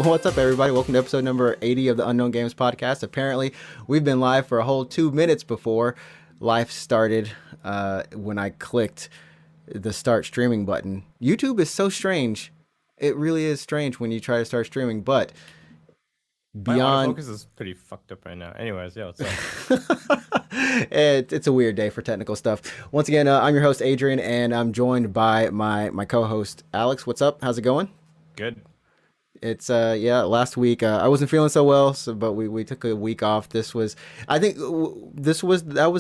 What's up, everybody? Welcome to episode number 80 of the Unknown Games podcast. Apparently, we've been live for a whole 2 minutes before life started when I clicked the start streaming button. YouTube is so strange. It really is strange when you try to start streaming, but beyond... My focus is pretty fucked up right now. Anyways, yeah, what's up? It's a weird day for technical stuff. Once again, I'm your host, Adrian, and I'm joined by my co-host, Alex. What's up? How's it going? Good. It's last week I wasn't feeling so well, but we took a week off. That was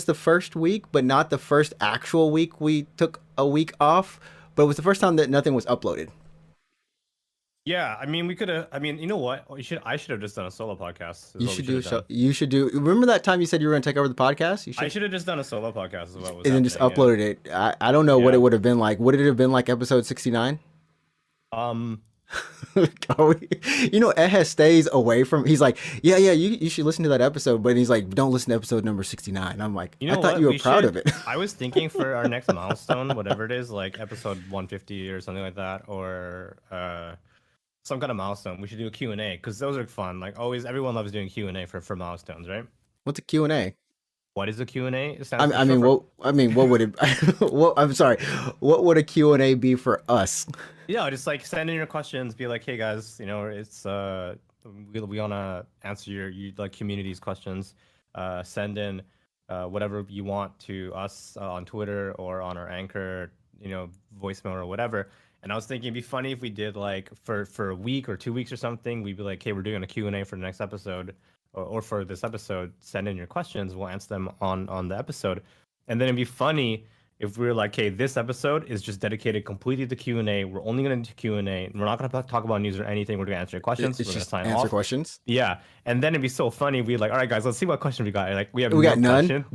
the first week, but not the first actual week we took a week off, but it was the first time that nothing was uploaded. Yeah, I mean, we could have. I mean, you know what? I should have just done a solo podcast. You should do. Remember that time you said you were going to take over the podcast? I should have just done a solo podcast. Is what was and then just uploaded it. I don't know what it would have been like. Would it have been like episode 69? Ed stays away from. He's like, yeah, you should listen to that episode, but he's like, don't listen to episode number 69. I'm like, I thought you were proud of it. I was thinking for our next milestone, whatever it is, like episode 150 or something like that, or some kind of milestone. We should do a Q&A because those are fun. Like always, everyone loves doing Q&A for milestones, right? What's a Q&A? What is a Q&A? What would it? I'm sorry. What would a Q&A be for us? Yeah, just like send in your questions. Be like, hey guys, it's we want to answer your like community's questions. Send in whatever you want to us on Twitter or on our Anchor, voicemail or whatever. And I was thinking it'd be funny if we did like for a week or 2 weeks or something. We'd be like, hey, we're doing a Q&A for the next episode. Or for this episode, send in your questions. We'll answer them on the episode. And then it'd be funny if we were like, hey, this episode is just dedicated completely to Q&A. We're only going to do Q&A. We're not going to talk about news or anything. We're going to answer your questions. It's we're just sign answer off. questions. Yeah. And then it'd be so funny. We'd like, all right, guys, let's see what question we got. Like, we got none. Questions.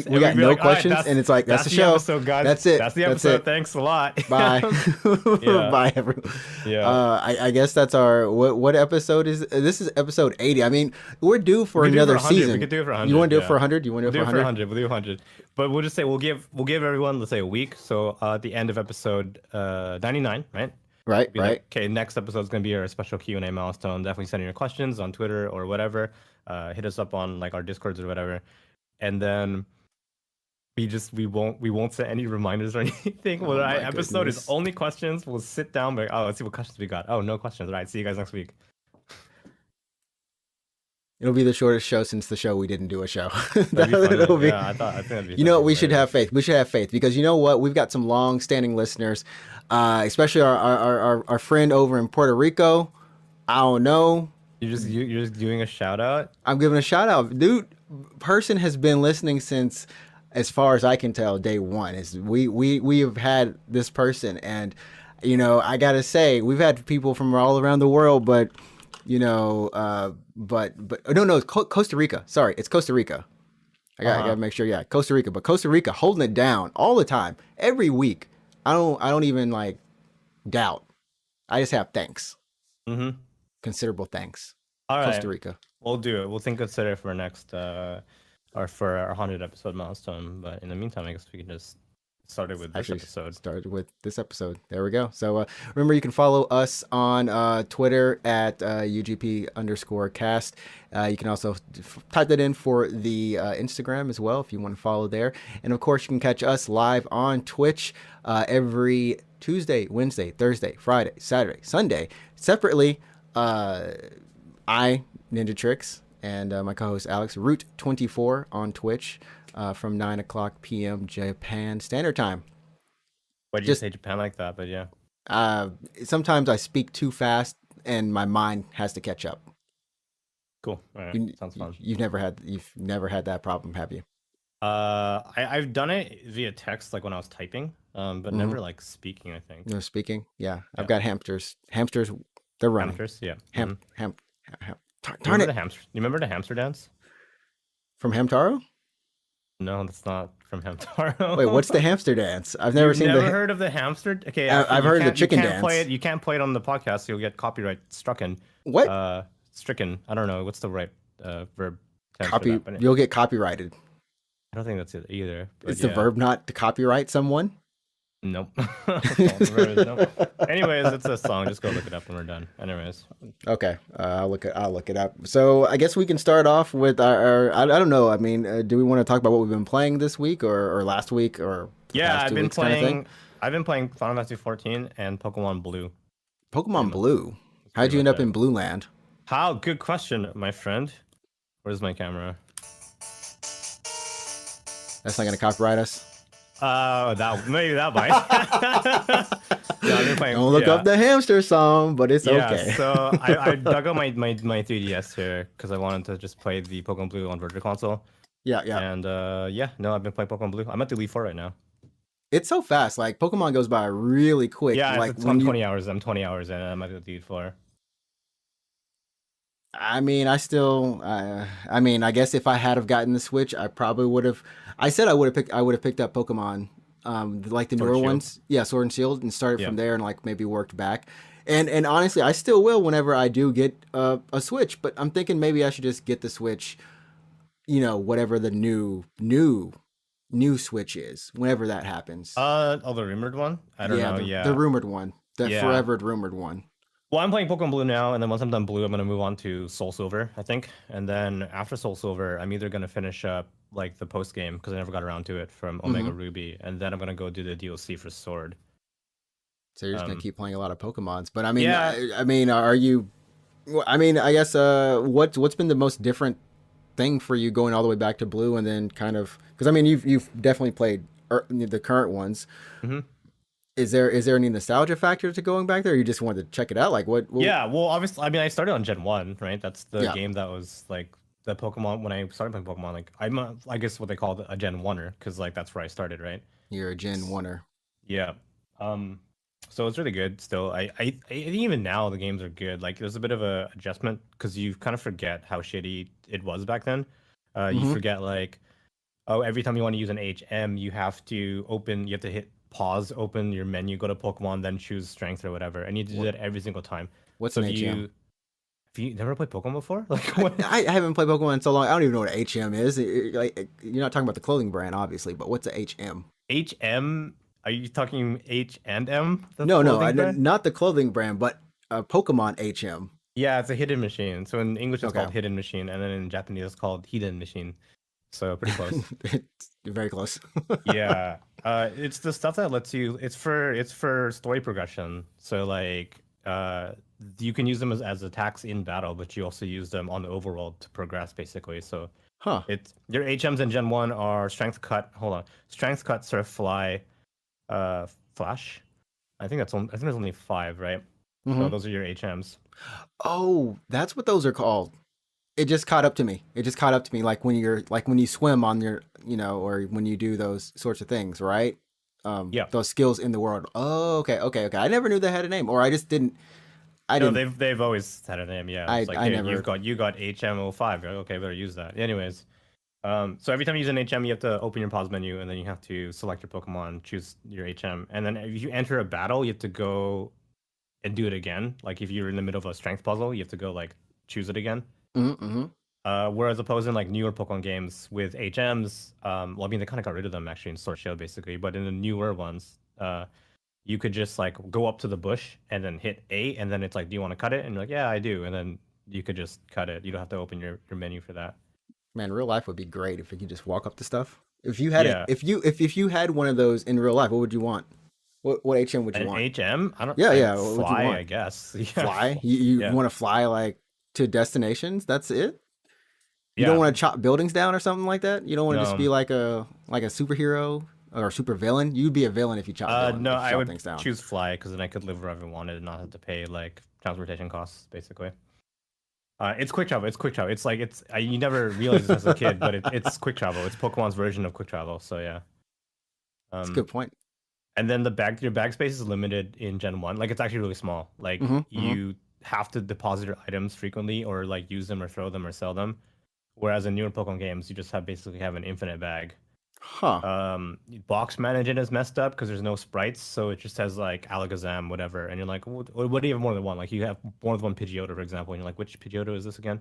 We got no questions. And it's like, that's the show. Episode, guys. That's it. That's the episode. Thanks a lot. Bye. Bye, everyone. Yeah. I guess that's our, what episode is, this is episode 80. I mean, we're due for another season. We could do it for 100. You want to do it for 100? You want to do it for 100? We'll do 100. But we'll just say we'll give everyone, let's say, a week. So at the end of episode 99, right? Right. Like, okay, next episode is going to be our special Q&A milestone. Definitely send in your questions on Twitter or whatever. Hit us up on like our Discords or whatever. And then we won't set any reminders or anything. Well, our episode is only questions. We'll sit down, but let's see what questions we got. Oh, no questions. All right, see you guys next week. It'll be the shortest show since the show we didn't do a show. I think that'd be you know what? We should have faith. We should have faith because you know what? We've got some long-standing listeners, especially our friend over in Puerto Rico. I don't know. You're just doing a shout out. I'm giving a shout out, dude. Person has been listening since, as far as I can tell, day one. We have had this person, and I gotta say we've had people from all around the world, but. But no, it's Costa Rica. Sorry, it's Costa Rica. I gotta make sure. Yeah, Costa Rica. But Costa Rica holding it down all the time, every week. I don't even like doubt. I just have thanks. Mm-hmm. Considerable thanks. All right, Costa Rica. We'll do it. We'll consider it for our next or for our 100 episode milestone. But in the meantime, I guess we can just. Started with this episode. There we go. So remember, you can follow us on Twitter at UGP_cast. You can also type that in for the Instagram as well if you want to follow there. And of course, you can catch us live on Twitch every Tuesday, Wednesday, Thursday, Friday, Saturday, Sunday. Separately, NinjaTrixta, and my co-host Alex, Root24 on Twitch. From 9 o'clock p.m. Japan Standard Time. Why did you say Japan like that? But yeah. Sometimes I speak too fast and my mind has to catch up. Cool. All right. Sounds fun. You've never had that problem, have you? I've done it via text, like when I was typing, but never like speaking, I think. No speaking? Yeah. I've got hamsters. Hamsters They're running. Hamsters, yeah. Ham, ham, ham. You Darn remember it. the hamster? You remember the hamster dance? From Hamtaro? No, that's not from Hamtaro. Wait, what's the hamster dance? I've never You've seen never the. heard of the hamster? Okay, I've heard of the chicken you can't dance. play it. You can't play it on the podcast. You'll get copyright stricken. What? Stricken. I don't know. What's the right verb? tense for Copy. that, but You'll get copyrighted. I don't think that's it either. But Is the verb not to copyright someone? Nope. Nope. Anyways, it's a song. Just go look it up when we're done. Anyways. Okay, I'll look it up. So I guess we can start off with our I don't know. I mean, do we want to talk about what we've been playing this week or last week or Yeah, past I've 2 been weeks kind of thing? playing. I've been playing Final Fantasy 14 and Pokemon Blue. Pokemon Blue. How'd pretty you end much up it. in Blue Land? How? Good question, my friend. Where's my camera? That's not gonna copyright us. Maybe that might. Yeah, I've been playing, Don't look up the hamster song, but it's okay. So I dug out my 3DS here because I wanted to just play the Pokemon Blue on Virtual Console. Yeah. And I've been playing Pokemon Blue. I'm at the Elite 4 right now. It's so fast. Like Pokemon goes by really quick. Yeah, like I'm 20 hours. I'm 20 hours in. And I'm at the Elite 4. I mean, I guess if I had have gotten the Switch, I probably would have. I said I would have picked up Pokemon, like the Sword newer and Shield. ones, yeah, Sword and Shield, and started Yeah. from there and like maybe worked back. And honestly, I still will whenever I do get a Switch. But I'm thinking maybe I should just get the Switch, whatever the new Switch is, whenever that happens. The rumored one? I don't know. The rumored one, the Yeah. forever rumored one. Well, I'm playing Pokemon Blue now, and then once I'm done Blue, I'm gonna move on to Soul Silver, I think. And then after Soul Silver, I'm either gonna finish up like the post game because I never got around to it from Omega Ruby, and then I'm gonna go do the DLC for Sword. So you're just gonna keep playing a lot of Pokemons. But I mean, Yeah. I mean, are you? I mean, I guess what's been the most different thing for you going all the way back to Blue and then kind of because I mean you've definitely played the current ones. Mm-hmm. Is there any nostalgia factor to going back there? Or you just wanted to check it out, like what? Yeah, well, obviously, I mean, I started on Gen 1, right? That's the Yeah. game that was like the Pokemon when I started playing Pokemon. Like I guess what they call a Gen 1er because like that's where I started, right? You're a Gen 1er. Yeah. So it's really good still. I think even now the games are good. Like there's a bit of a adjustment because you kind of forget how shitty it was back then. You forget like, every time you want to use an HM, you have to hit pause, open your menu, go to Pokemon, then choose strength or whatever. And you do that every single time. What's So an if HM? you never played Pokemon before? Like what? I haven't played Pokemon in so long. I don't even know what a HM is. Like you're not talking about the clothing brand, obviously, but what's a HM? HM? Are you talking H and M? the No, clothing brand? not the clothing brand, but Pokemon HM. Yeah, it's a hidden machine. So in English it's Okay. called hidden machine, and then in Japanese it's called hidden machine. So pretty close. You're very close. Yeah. It's the stuff that lets you. It's for story progression. So like, you can use them as attacks in battle, but you also use them on the overworld to progress, basically. So Huh. it's your HMs in Gen 1 are Strength Cut. Hold on, Strength Cut, Surf, Fly, Flash. I think there's only 5, right? So Mhm. those are your HMs. Oh, that's what those are called. It just caught up to me. Like when you swim on your, or when you do those sorts of things, right? Yeah. Those skills in the world. Oh, okay. I never knew they had a name, or I just didn't. No, they've always had a name. Yeah, it's like, I hey, never- you got HM05. Okay, better use that. Anyways, so every time you use an HM, you have to open your pause menu, and then you have to select your Pokemon, choose your HM, and then if you enter a battle, you have to go and do it again. Like if you're in the middle of a strength puzzle, you have to go like choose it again. Mm-hmm. Whereas opposed in like newer Pokemon games with HMs, well, I mean they kind of got rid of them actually in Sword Shield basically, but in the newer ones, you could just like go up to the bush and then hit A, and then it's like, do you want to cut it? And you're like, yeah, I do, and then you could just cut it. You don't have to open your menu for that. Man, real life would be great if you could just walk up to stuff. If you had Yeah. if you had one of those in real life, what would you want? What HM would you An want? HM? I don't. Yeah, like, yeah, what would you Fly, want? I guess. Yeah. Fly? You Yeah. want to fly like to destinations? That's it? You Yeah. don't want to chop buildings down or something like that? You don't want to just No. be like a superhero or a super villain? You'd be a villain if you chop No, if you I chop would things down. choose Fly because then I could live wherever I wanted and not have to pay like transportation costs, basically. It's quick travel. It's like you never realize this as a kid, but it's quick travel. It's Pokemon's version of quick travel. So yeah. That's a good point. And then your bag space is limited in Gen 1. Like it's actually really small. Like Mhm, you have to deposit your items frequently or like use them or throw them or sell them. Whereas in newer Pokemon games, you just basically have an infinite bag. Huh. Box management is messed up because there's no sprites, so it just has like Alakazam, whatever, and you're like, what do you have more than one? Like you have more than one Pidgeotto, for example, and you're like, which Pidgeotto is this again?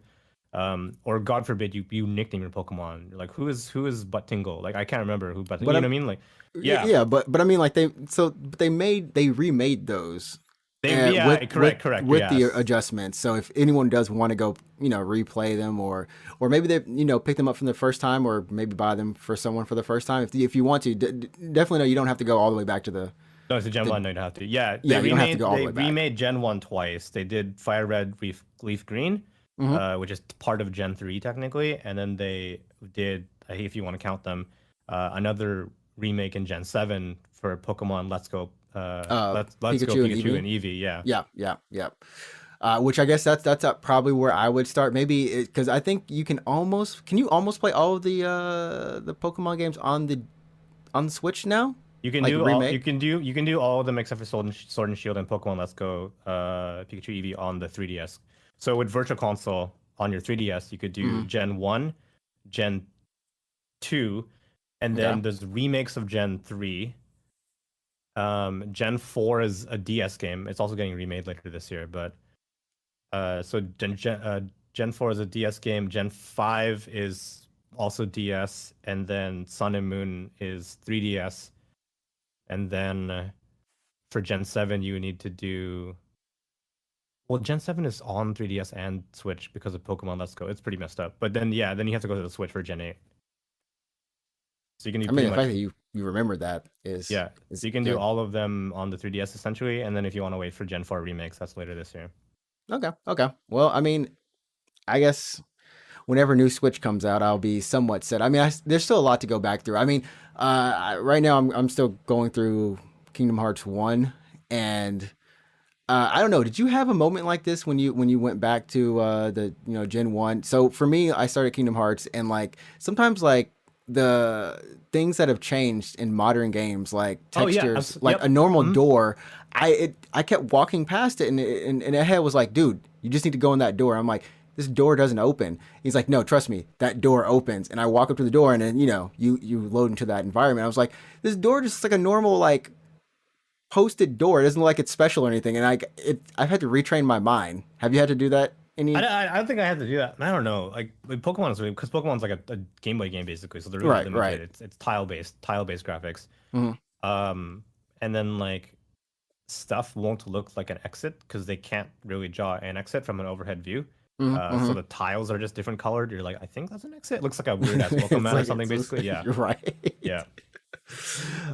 Or God forbid you nickname your Pokemon. You're like, who is Butt Tingle? Like I can't remember who Butt. You know what I mean? Like, yeah, yeah, but I mean, like they remade those. yeah, correct, with the yes. adjustments. So if anyone does want to go, replay them, or maybe they pick them up from the first time, or maybe buy them for someone for the first time. If you want to, definitely no, you don't have to go all the way back to the. No, it's a Gen 1. No, you don't have to. Yeah, yeah, you don't have to go all the way back. Remade Gen 1 twice. They did Fire Red, Leaf Green, which is part of Gen 3 technically, and then they did, if you want to count them, another remake in Gen 7 for Pokemon Let's Go. Let's Go Pikachu and Eevee. Yeah. Which I guess that's probably where I would start. Maybe because I think can you almost play all of the Pokemon games on the Switch now? You can do all, you can do all of them except for Sword and Shield and Pokemon Let's Go Pikachu Eevee on the 3DS. So with Virtual Console on your 3DS, you could do Gen 1, Gen 2, and then there's remakes of Gen 3. Gen 4 is a DS game. It's also getting remade later this year, but so Gen 4 is a DS game. Gen 5 is also DS, and then Sun and Moon is 3DS. And then for Gen 7, you need to do. Well, Gen 7 is on 3DS and Switch because of Pokemon Let's Go. It's pretty messed up. But then, yeah, then you have to go to the Switch for Gen 8. So you can do. I mean, the fact that you remember that is. Yeah. So you can do all of them on the 3DS essentially, and then if you want to wait for Gen 4 remakes, that's later this year. Okay. Well, I mean, I guess whenever new Switch comes out, I'll be somewhat set. I mean, there's still a lot to go back through. I mean, right now I'm still going through Kingdom Hearts 1, and I don't know. Did you have a moment like this when you went back to the Gen 1? So for me, I started Kingdom Hearts, and like sometimes like the things that have changed in modern games, like textures, a normal door, I kept walking past it, and the head was like, dude, you just need to go in that door. I'm like, this door doesn't open. He's like, no, trust me, that door opens. And I walk up to the door, and then you load into that environment. I was like, this door just like a normal like posted door. It doesn't look like it's special or anything. And I've had to retrain my mind. Have you had to do that? I don't think I had to do that. I don't know. Like Pokemon is because Pokemon's like a Game Boy game basically, so they're really limited. Right. It's tile based graphics. And then like stuff won't look like an exit because they can't really draw an exit from an overhead view. So the tiles are just different colored. You're like, I think that's an exit. It looks like a weird ass welcome mat or something, basically. Yeah. You're right. Yeah.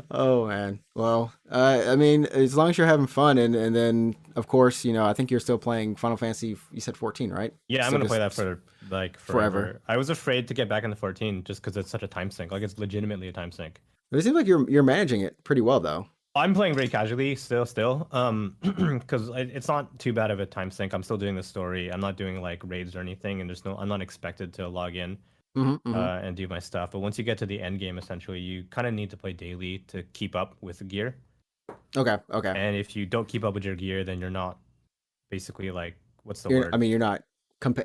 Oh man. Well, I mean, as long as you're having fun, and then of course, I think you're still playing Final Fantasy. You said 14, right? Yeah, I'm gonna play that for like forever. I was afraid to get back into 14 just because it's such a time sink. Like it's legitimately a time sink. It seems like you're managing it pretty well, though. I'm playing very casually still, because it's not too bad of a time sink. I'm still doing the story. I'm not doing like raids or anything, and I'm not expected to log in. And do my stuff. But once you get to the end game, essentially, you kind of need to play daily to keep up with the gear. Okay. And if you don't keep up with your gear, then you're not basically like, what's the word? I mean, you're not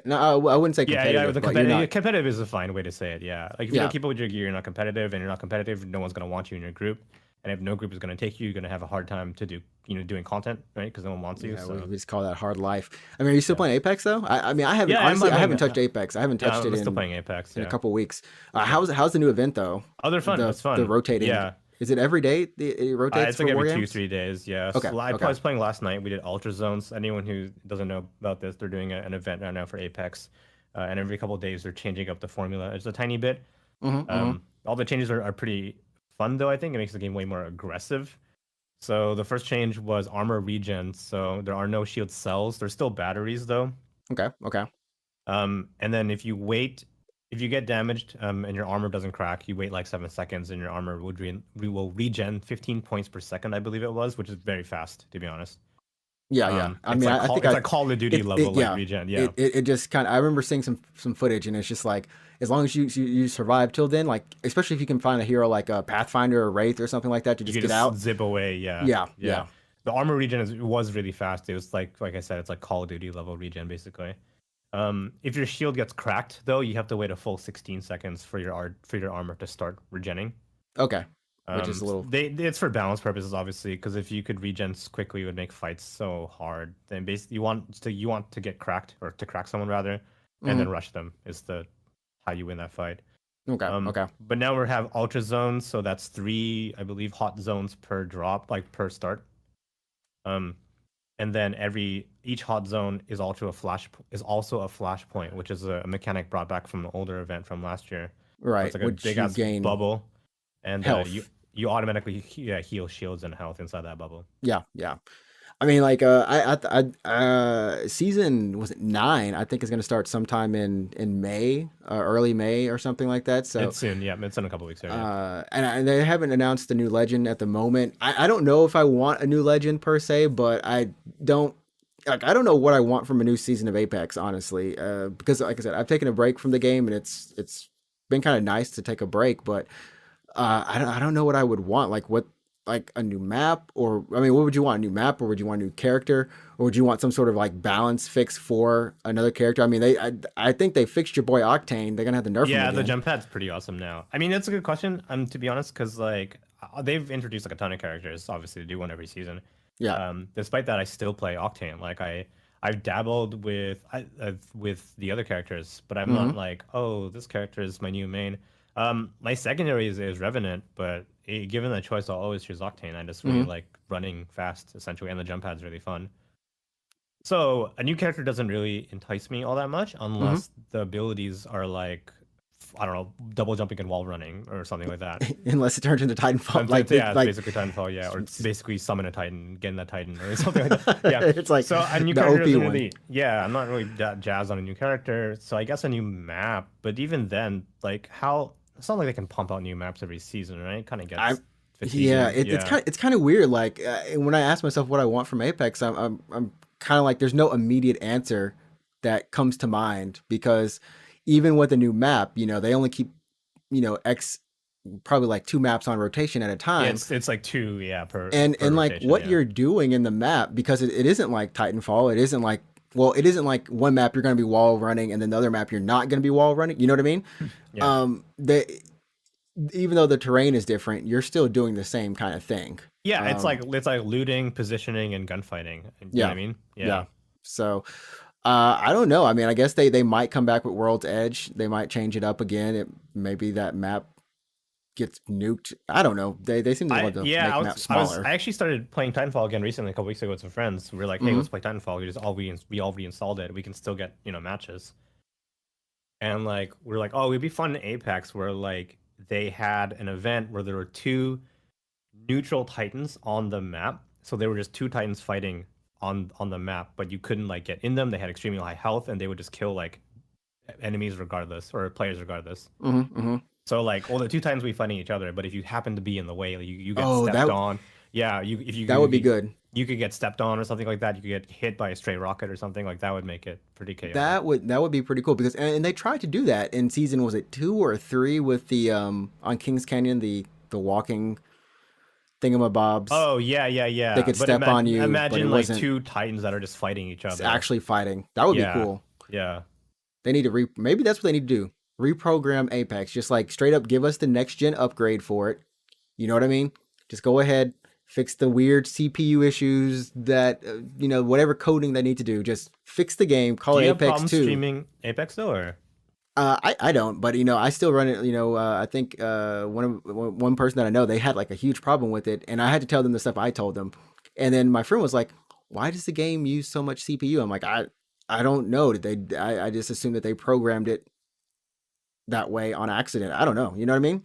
no, I wouldn't say competitive. Yeah, competitive is a fine way to say it. Yeah, like if you don't keep up with your gear, you're not competitive, and you're not competitive, no one's gonna want you in your group. And if no group is going to take you, you're going to have a hard time to doing content, right? Because no one wants you. Yeah, so. We just call that hard life. I mean, are you still playing Apex though? I mean, I haven't. Honestly, I haven't touched Apex. I haven't touched it still playing Apex in a couple weeks. How's the new event though? Oh, they're fun. It's fun. The rotating. Yeah. Is it every day? It rotates. It's like every 2-3 days. Yeah. Okay. So I was playing last night. We did Ultra Zones. Anyone who doesn't know about this, they're doing an event right now for Apex, and every couple of days they're changing up the formula. It's a tiny bit. All the changes are pretty fun though. I think it makes the game way more aggressive. So the first change was armor regen. So there are no shield cells. There's still batteries though. Okay. And then if you get damaged and your armor doesn't crack, you wait like 7 seconds and your armor will regen 15 points per second, I believe it was, which is very fast to be honest. Yeah. I mean, I think it's like Call of Duty level regen. Yeah. It just kind of. I remember seeing some footage, and it's just like, as long as you survive till then, like especially if you can find a hero like a Pathfinder or Wraith or something like that to just get out, zip away. Yeah. The armor regen was really fast. It was like I said, it's like Call of Duty level regen basically. If your shield gets cracked though, you have to wait a full 16 seconds for your armor to start regenning. Okay. Which is a little. It's for balance purposes, obviously, because if you could regen quickly, it would make fights so hard. Then basically, you want to get cracked or to crack someone rather, and then rush them is how you win that fight. Okay. Okay. But now we have ultra zones, so that's 3, I believe, hot zones per drop, like per start. And then each hot zone is also a flashpoint, which is a mechanic brought back from the older event from last year. Right. So it's like a big ass bubble, and you automatically heal shields and health inside that bubble. Yeah. Yeah. I mean, like, season was it 9? I think is going to start sometime in May, early May or something like that. So it's soon, yeah, it's in a couple weeks. And they haven't announced the new legend at the moment. I don't know if I want a new legend per se, but I don't know what I want from a new season of Apex, honestly. Because, like I said, I've taken a break from the game, and it's been kind of nice to take a break, but I don't know what I would want. Like a new map, or I mean, what would you want? A new map, or would you want a new character, or would you want some sort of like balance fix for another character? I mean, I think they fixed your boy Octane. They're gonna have to nerf him again. The jump pad's pretty awesome now. I mean, that's a good question. To be honest, because like they've introduced like a ton of characters. Obviously, they do one every season. Yeah. Despite that, I still play Octane. Like I've dabbled with the other characters, but I'm not like, oh, this character is my new main. My secondary is Revenant, but given the choice, I'll always choose Octane. I just really like running fast, essentially, and the jump pad's really fun. So a new character doesn't really entice me all that much unless the abilities are like, I don't know, double jumping and wall running or something like that. Unless it turns into Titanfall. Basically Titanfall, yeah. Or basically summon a Titan, get in that Titan or something like that. Yeah. It's like so a new character doesn't really, I'm not really that jazzed on a new character. So I guess a new map. But even then, like it's not like they can pump out new maps every season, right? It kind of gets fatiguing. Yeah, it's kind of weird. Like when I ask myself what I want from Apex, I'm kind of like there's no immediate answer that comes to mind, because even with a new map, they only keep probably like 2 maps on rotation at a time. Yeah, it's like 2 per and per like rotation, what you're doing in the map, because it isn't like Titanfall. It isn't like one map you're going to be wall running and then the other map you're not going to be wall running. You know what I mean? Yeah. Even though the terrain is different, you're still doing the same kind of thing. Yeah, it's like looting, positioning, and gunfighting. You know what I mean? Yeah. So I don't know. I mean, I guess they might come back with World's Edge. They might change it up again. Maybe that map gets nuked. I don't know. They seem to want to make maps smaller. I actually started playing Titanfall again recently, a couple weeks ago with some friends. We were like, hey, let's play Titanfall. We all reinstalled it. We can still get matches. And like we're like, oh, it'd be fun in Apex where like they had an event where there were 2 neutral Titans on the map. So there were just 2 Titans fighting on the map, but you couldn't like get in them. They had extremely high health, and they would just kill like enemies regardless, or players regardless. So like, the 2 Titans we fighting each other, but if you happen to be in the way, like, you get stepped on. Yeah, that would be good. You could get stepped on or something like that. You could get hit by a stray rocket or something like that. Would make it pretty chaotic. That would be pretty cool, because and they tried to do that in season, was it 2 or 3 with the on Kings Canyon, the walking thingamabobs. Oh yeah. They could step on you. Imagine like 2 Titans that are just fighting each other. Actually fighting. That would be cool. Yeah. They need to maybe that's what they need to do. Reprogram Apex. Just like straight up give us the next gen upgrade for it. You know what I mean? Just go ahead, fix the weird CPU issues that whatever coding they need to do. Just fix the game. Call it Apex 2. Streaming Apex though, or? I don't, but I still run it. I think one person that I know, they had like a huge problem with it, and I had to tell them the stuff I told them, and then my friend was like, "Why does the game use so much CPU?" I'm like, I don't know. I just assumed that they programmed it that way on accident. I don't know. You know what I mean?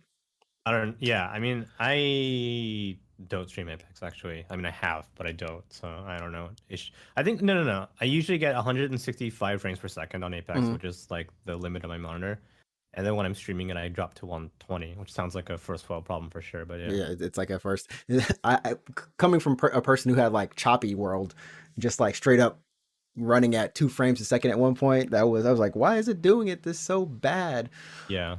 I mean, I don't stream Apex actually. I mean, I have, but I don't. So I don't know. I think no. I usually get 165 frames per second on Apex, which is like the limit of my monitor. And then when I'm streaming it, I drop to 120, which sounds like a first world problem for sure. But yeah, it's like a first. I coming from a person who had like choppy world, just like straight up running at 2 frames a second at one point. I was like, why is it doing it this so bad? Yeah.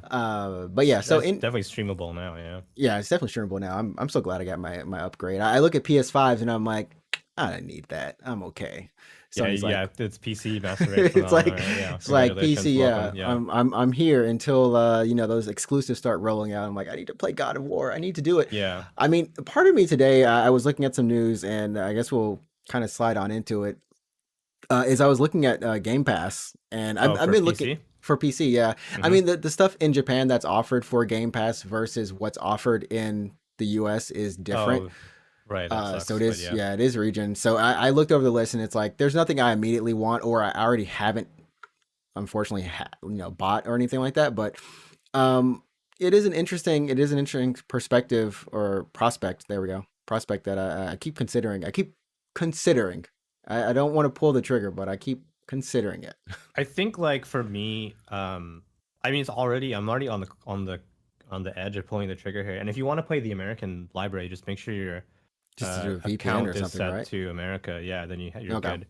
But yeah, so definitely streamable now. Yeah. Yeah, it's definitely streamable now. I'm so glad I got my upgrade. I look at PS5s and I'm like, I don't need that. I'm okay. Yeah, Sony's like, yeah, it's PC master race from now it's on, like right? Yeah, it's like congratulations, PC. Yeah, welcome. Yeah, I'm here until those exclusives start rolling out. I'm like, I need to play God of War. I need to do it. yeah. I mean, part of me today, I was looking at some news, and I guess we'll kind of slide on into it. Is I was looking at Game Pass, and Oh, I've for been looking PC. for PC. Yeah, I Mm-hmm. mean the stuff in Japan that's offered for Game Pass versus what's offered in the US is different. Oh, right. That So it sucks. But is, yeah, yeah, it is region. So I looked over the list, and it's like there's nothing I immediately want, or I already haven't, unfortunately, bought or anything like that. But um, it is an interesting perspective or prospect. There we go, prospect that I keep considering. I keep considering. I don't want to pull the trigger, but I keep considering it. I think like for me, I mean, I'm already on the edge of pulling the trigger here. And if you want to play the American library, just make sure your Just to do a VPN or account is something, set right? to America. Yeah, then you're Okay. good.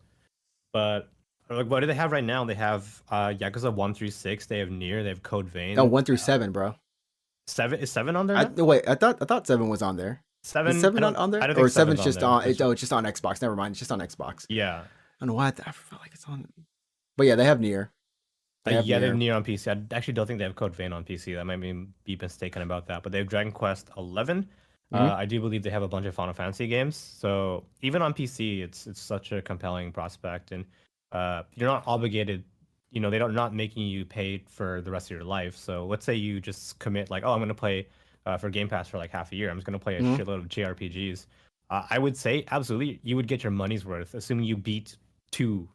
But like, what do they have right now? They have Yakuza 1 through 6. They have Nier. They have Code Oh, Vein. 1 through 7, bro. 7 on there I now? no, wait. I thought 7 was on there. Is 7. 7 on I there, don't or think seven's seven's on just there. on? Oh, it's just on Xbox. Never mind. It's just on Xbox. Yeah. I don't know why. I feel like it's on. But yeah, they have Nier. They have Yeah, they have Nier. Nier on PC. I actually don't think they have Code Vein on PC. That might be mistaken about that. But they have Dragon Quest 11. Hmm. I do believe they have a bunch of Final Fantasy games. So even on PC, it's such a compelling prospect, and you're not obligated. You know, they're not making you pay for the rest of your life. So let's say you just commit like, oh, I'm going to play for Game Pass for like half a year. I'm just going to play a Hmm. shitload of JRPGs. I would say absolutely, you would get your money's worth, assuming you beat two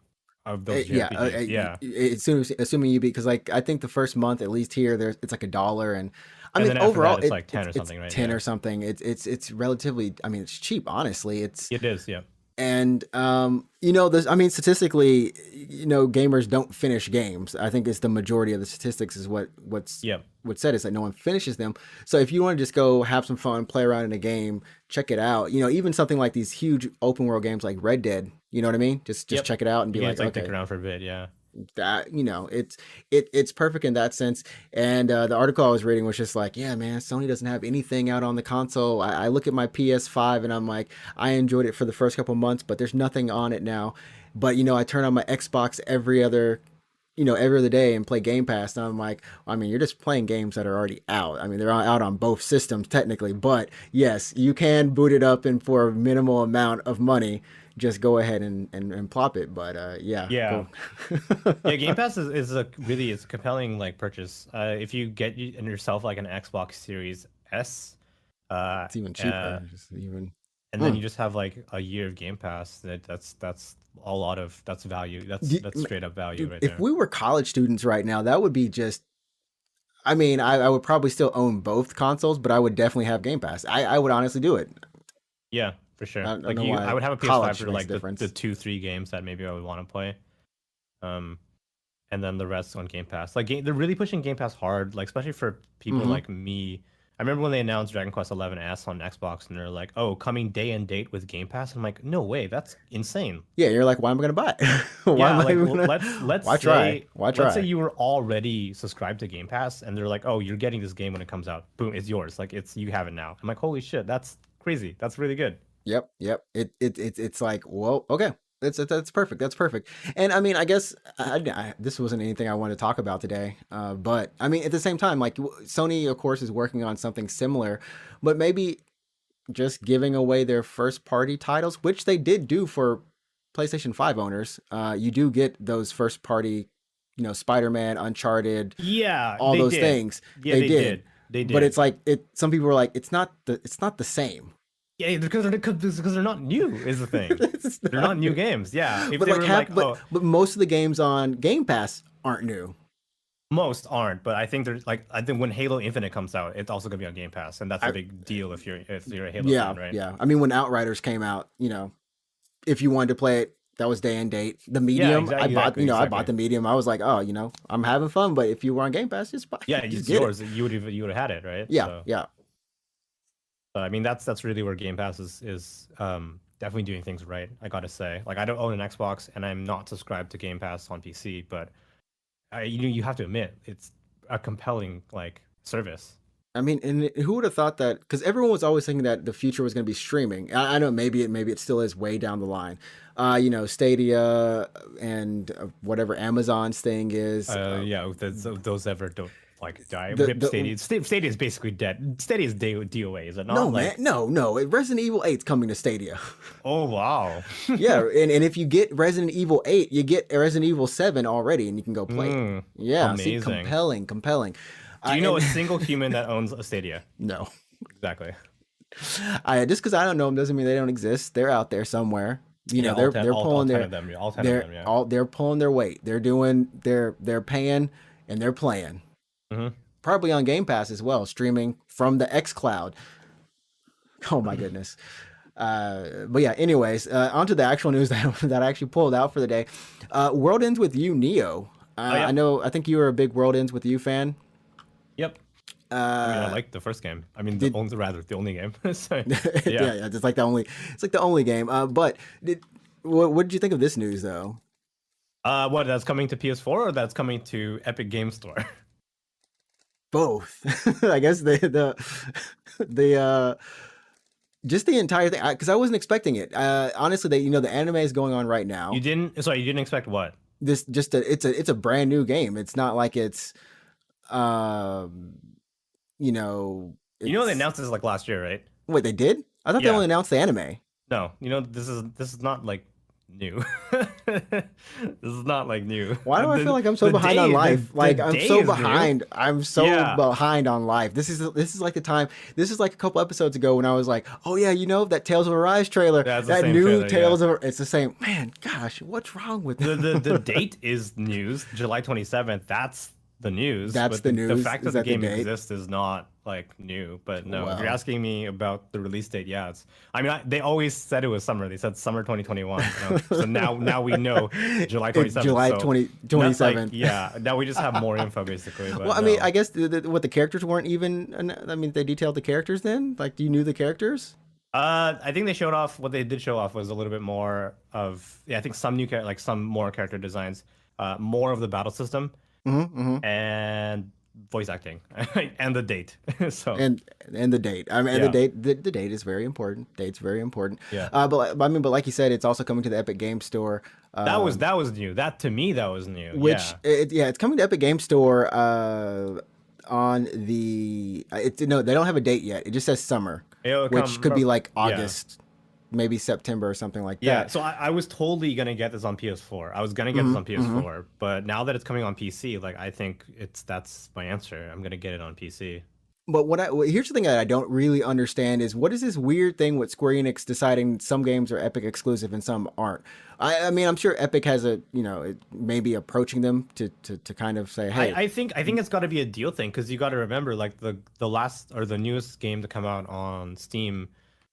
of those Yeah. JRPGs. Yeah. Assuming you beat, because like I think the first month at least here there's it's like $1, and I And mean then after overall that, it's like 10 or it's something, right? 10 Yeah. or something. It's relatively. I mean, it's cheap, honestly. It's It is, yeah. and this, I mean, statistically, gamers don't finish games. I think it's the majority of the statistics is Yeah. what's said is that no one finishes them. So if you want to just go have some fun, play around in a game, check it out. Even something like these huge open world games like Red Dead, you know what I mean? Just Yep. check it out and You be can like, just like dick okay, around for a bit, yeah. that it's perfect in that sense. And the article I was reading was just like, yeah, man, Sony doesn't have anything out on the console. I look at my PS5 and I'm like, I enjoyed it for the first couple months, but there's nothing on it now. But I turn on my Xbox every other day and play Game Pass, and I'm like, I mean, you're just playing games that are already out. I mean, they're out on both systems technically, but yes, you can boot it up, and for a minimal amount of money, just go ahead and plop it. But yeah, Yeah. go. Yeah, Game Pass is a really it's a compelling like purchase. If you get yourself like an Xbox Series S, uh, It's even uh, cheaper. Just even. and then Hmm. you just have like a year of Game Pass. That's a lot of that's value. Do- That's straight up value Dude, right if there. we were college students right now, that would be just. I mean, I would probably still own both consoles, but I would definitely have Game Pass. I would honestly do it. Yeah, for sure. I don't Like know you, I why would have a PS5 college for makes a like the difference. 2 3 games that maybe I would want to play. Um, and then the rest on Game Pass. Like they're really pushing Game Pass hard, like especially for people Hmm. like me. I remember when they announced Dragon Quest 11S on Xbox, and they're like, "Oh, coming day and date with Game Pass." I'm like, "No way, that's insane." Yeah, you're like, why am I gonna buy it? Why am Yeah, I like even gonna? let's Why try? say Why let's say try? you were already subscribed to Game Pass, and they're like, "Oh, you're getting this game when it comes out. Boom, it's yours. Like you have it now." I'm like, "Holy shit, that's crazy. That's really good." Yep. It's like, well, okay. That's perfect. That's perfect. And I mean, I guess this wasn't anything I wanted to talk about today. But I mean, at the same time, like Sony, of course, is working on something similar, but maybe just giving away their first party titles, which they did do for PlayStation 5 owners. You do get those first party, Spider-Man, Uncharted, Yeah, all they those did. things. Yeah, They they did. did. They But did. it's like some people were like, it's not the same. Yeah, because they're not new is the thing. It's They're not not new new. games. Yeah, if But they like were like, oh, but most of the games on Game Pass aren't new. most aren't, but I think there's like I think when Halo Infinite comes out, it's also gonna be on Game Pass, and that's a I big deal if you're a Halo Yeah, fan, right? yeah. I mean, when Outriders came out, if you wanted to play it, that was day and date. The Yeah, medium, exactly, exactly, I bought exactly. the medium. I was like, oh, I'm having fun. But if you were on Game Pass, just buy, Yeah, just it's get it. yours. You would have had it, right? Yeah, yeah. I mean, that's really where Game Pass is definitely doing things right. I gotta say, like I don't own an Xbox, and I'm not subscribed to Game Pass on PC, but you have to admit it's a compelling like service. I mean, and who would have thought that? Because everyone was always thinking that the future was going to be streaming. I know maybe it still is way down the line. Stadia and whatever Amazon's thing is. Yeah, those ever don't like die. The Rip the Stadia. Stadia is basically dead. Stadia is DOA, is it not? No, Like, man, no. Resident Evil 8's coming to Stadia. oh wow. Yeah, and if you get Resident Evil 8, you get Resident Evil 7 already, and you can go play it. Yeah, amazing. see, compelling. Do you know a single human that owns a Stadia? No. Exactly. Just because I don't know them doesn't mean they don't exist. They're out there somewhere. They're pulling their they're pulling their weight. They're paying and they're playing. Probably on Game Pass as well, streaming from the xCloud. Oh my goodness. But yeah, anyways, onto the actual news that I actually pulled out for the day. World Ends With You, Neo. Yeah. I think you were a big World Ends With You fan. Yep. I liked the first game. I mean, the only game. So, yeah, it's like the only game. But what did you think of this news though? What, that's coming to PS4 or that's coming to Epic Game Store? Both. I guess the just the entire thing, because I wasn't expecting it. Honestly, the anime is going on right now. You didn't expect what? It's a brand new game. It's not like it's they announced this like last year, right? Wait, they did? I thought they only announced the anime. No, this is not like new. This is not like new. Why do I feel like I'm so behind on life? I'm so behind on life. This is like the time. This is like a couple episodes ago when I was like, oh yeah, that Tales of Arise trailer. That new Tales of it's the same. Man, gosh, what's wrong with the date is news, July 27th. That's the news. That's the news. The fact that the game exists is not like new. But no, if you're asking me about the release date, yeah, they always said it was summer. They said summer 2021. So now we know July 27th. July 27th. Yeah, now we just have more info basically. But well, I mean, I guess the characters weren't even. I mean, they detailed the characters then. Like, you knew the characters. I think they showed off. What they did show off was a little bit more of I think some new some more character designs, more of the battle system. And voice acting and the date. So and the date. I mean, the date is very important. Date's very important. Yeah. But like you said, it's also coming to the Epic Game Store. That was new. That to me, that was new. It's coming to Epic Game Store. On the they don't have a date yet. It just says summer, which could be like August. Maybe September or something like that. Yeah, so I was totally gonna get this on PS4. I was gonna get this on PS4, but now that it's coming on PC, like I think that's my answer. I'm gonna get it on PC. But here's the thing that I don't really understand is what is this weird thing with Square Enix deciding some games are Epic exclusive and some aren't. I mean, I'm sure Epic has it maybe approaching them to kind of say, hey. I think it's got to be a deal thing because you got to remember like the last or the newest game to come out on Steam.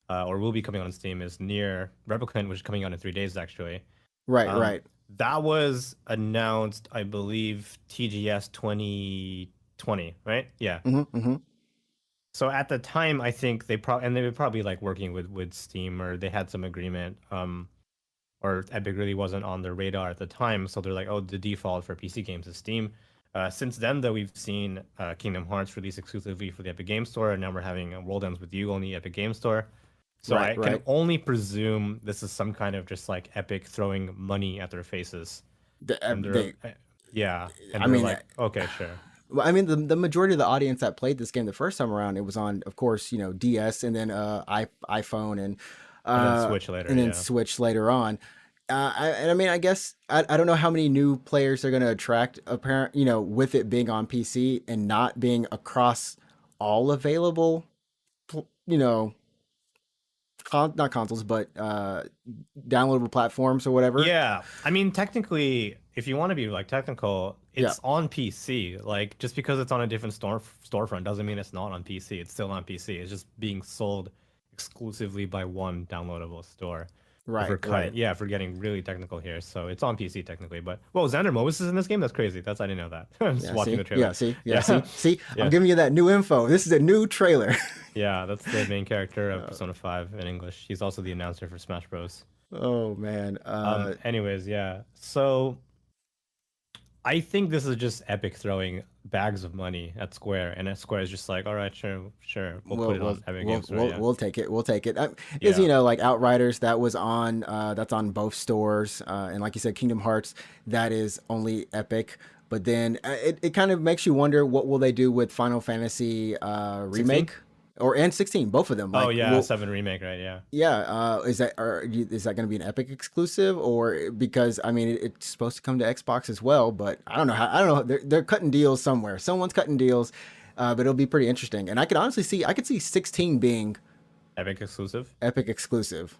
Or will be coming on Steam is NieR Replicant, which is coming out in 3 days actually. Right. That was announced, I believe, TGS 2020, right? Yeah. So at the time, I think they were probably like working with Steam or they had some agreement. Or Epic really wasn't on their radar at the time, so they're like, oh, the default for PC games is Steam. Since then, though, we've seen Kingdom Hearts release exclusively for the Epic Game Store, and now we're having World Ends With You on the Epic Game Store. So I can only presume this is some kind of just like Epic throwing money at their faces. Okay, sure. Well, I mean, the majority of the audience that played this game the first time around, it was on, of course, DS and then iPhone and then Switch later, and then Switch later on. I mean, I guess I don't know how many new players they're going to attract. With it being on PC and not being across all available, not consoles, but downloadable platforms or whatever. Yeah, I mean, technically, if you want to be like technical, it's on PC. Like, just because it's on a different storefront doesn't mean it's not on PC. It's still on PC. It's just being sold exclusively by one downloadable store. Right. Yeah, if we're getting really technical here, so it's on PC technically. But Xander Momus is in this game. That's crazy. I didn't know that. I'm just watching the trailer. See. I'm giving you that new info. This is a new trailer. Yeah, that's the main character of Persona 5 in English. He's also the announcer for Smash Bros. Oh man. Anyways, yeah. So I think this is just Epic throwing bags of money at Square, and Square is just like, all right, sure, we'll put it on Epic Games Store. Yeah, We'll take it. We'll take it. Because yeah, like Outriders, that's on both stores, and like you said, Kingdom Hearts, that is only Epic. But then it kind of makes you wonder what will they do with Final Fantasy 16. remake or and 16, both of them. Oh Like, yeah, well, 7 remake, right? Yeah. yeah, is that going to be an Epic exclusive, or because I mean it's supposed to come to Xbox as well, but I don't know how. I don't know. They're cutting deals somewhere. Someone's cutting deals, but it'll be pretty interesting. And I could see 16 being Epic exclusive. Epic exclusive.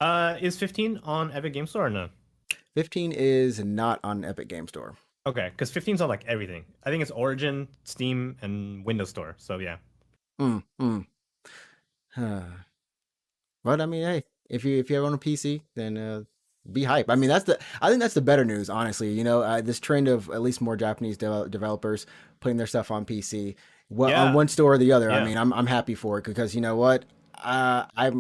Is 15 on Epic Game Store or no? 15 is not on Epic Game Store. Okay, because 15's on like everything. I think it's Origin, Steam, and Windows Store. So yeah. Mm, mm. But I mean, hey, if you have on a PC, then be hype. I mean, I think that's the better news, honestly. This trend of at least more Japanese developers putting their stuff on PC, well, on Yeah, one store or the other. I yeah. mean, I'm happy for it because you know what, I'd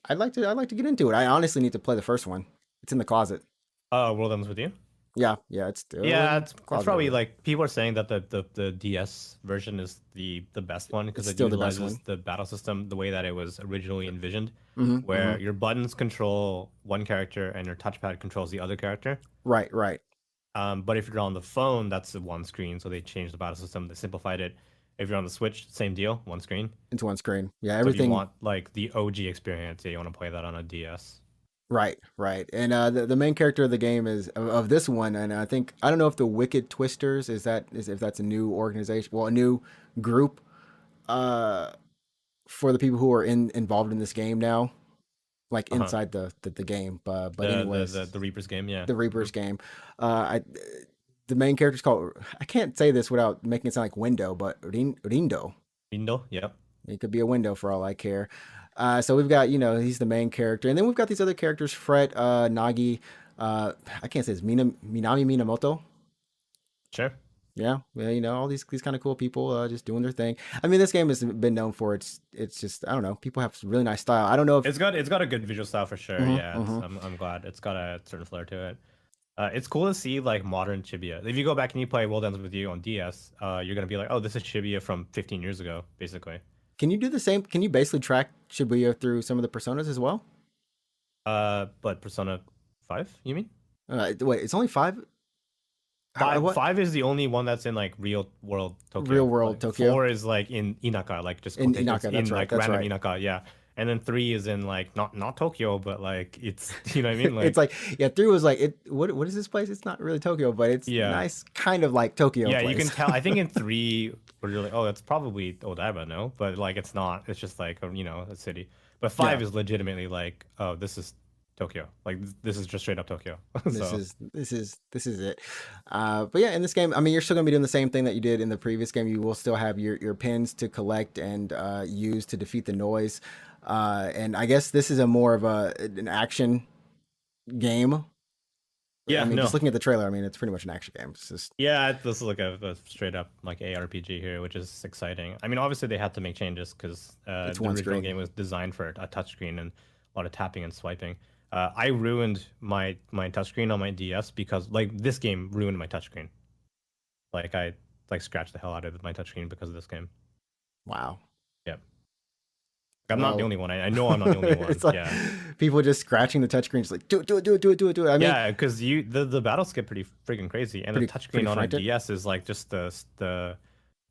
like to get into it. I honestly need to play the first one. It's in the closet. World Ends With You. Yeah, it's still Yeah, in the it's closet over probably there. like people are saying that the DS version is the best one because It's it still the best utilizes one. the battle system the way that it was originally envisioned, Hmm, hmm. where your buttons control one character and your touchpad controls the other character. Right, right. But if you're on the phone, that's the one screen. So they changed the battle system. They simplified it. If you're on the Switch, same deal, one screen. Into one screen. Yeah, So if you everything. want like the OG experience, yeah, you want to play that on a DS. Right, right. And the main character of the game is of this one, and I don't know if the Wicked Twisters is if that's a new organization, well, a new group uh for the people who are involved in this game now, like Uh-huh. inside the game. But The anyways, Reapers game, yeah. the Hmm. Reapers game. I the main character's called, I can't say this without making it sound like window, but Rindo. Indo, yep. It could be a window for all I care. So we've got, he's the main character, and then we've got these other characters: Fret, Nagi. I can't say it's Minami Minamoto. Sure. Yeah, well, all these kind of cool people just doing their thing. I mean, this game has been known for it's just, I don't know. People have really nice style. I don't know if. It's got a good visual style for sure. Mhm, Yeah, mhm. I'm glad it's got a certain flair to it. It's cool to see like modern Shibuya. If you go back and you play World Ends With You on DS, you're gonna be like, oh, this is Shibuya from 15 years ago, basically. Can you do the same? Can you basically track Shibuya through some of the personas as well? But Persona 5, you mean? Wait, it's only five. Five What? five is the only one that's in like real world Real Tokyo. world Like Tokyo four is like in Inaka, like just in it's Inaka. That's in right. like That's random right. Inaka, yeah. And then three is in like not Tokyo, but like it's you know what I mean? It's Like like, yeah, three was like, what is this place? It's not really Tokyo, but it's yeah. nice, kind of like Tokyo Yeah, you can place. tell. I think in three, where you're like, oh, that's probably Odaiba, no? But like, it's not. It's just like, a city. But Yeah, five is legitimately like, oh, this is Tokyo. Like, this is just straight up Tokyo. this So, is this is it. But yeah, in this game, I mean, you're still gonna be doing the same thing that you did in the previous game. You will still have your pins to collect and use to defeat the noise. And I guess this is a more of an action game. I yeah, mean, just no. looking at the trailer, I mean, it's pretty much an action game. It's just Yeah, this is like a straight up like ARPG here, which is exciting. I mean, obviously they had to make changes because it's the one original screen. game was designed for a touchscreen and a lot of tapping and swiping. I ruined my touchscreen on my DS because like this game ruined my touchscreen. Like I like scratched the hell out of my touchscreen because of this game. Wow. Yeah. I'm not the Well, only one. I know I'm not the only one. it's like Yeah. people just scratching the touchscreen, just like do it, do it, do it, do it, do it, do it. I mean, Yeah, because the battles get pretty freaking crazy, and the pretty touchscreen on a frantic. DS is like just the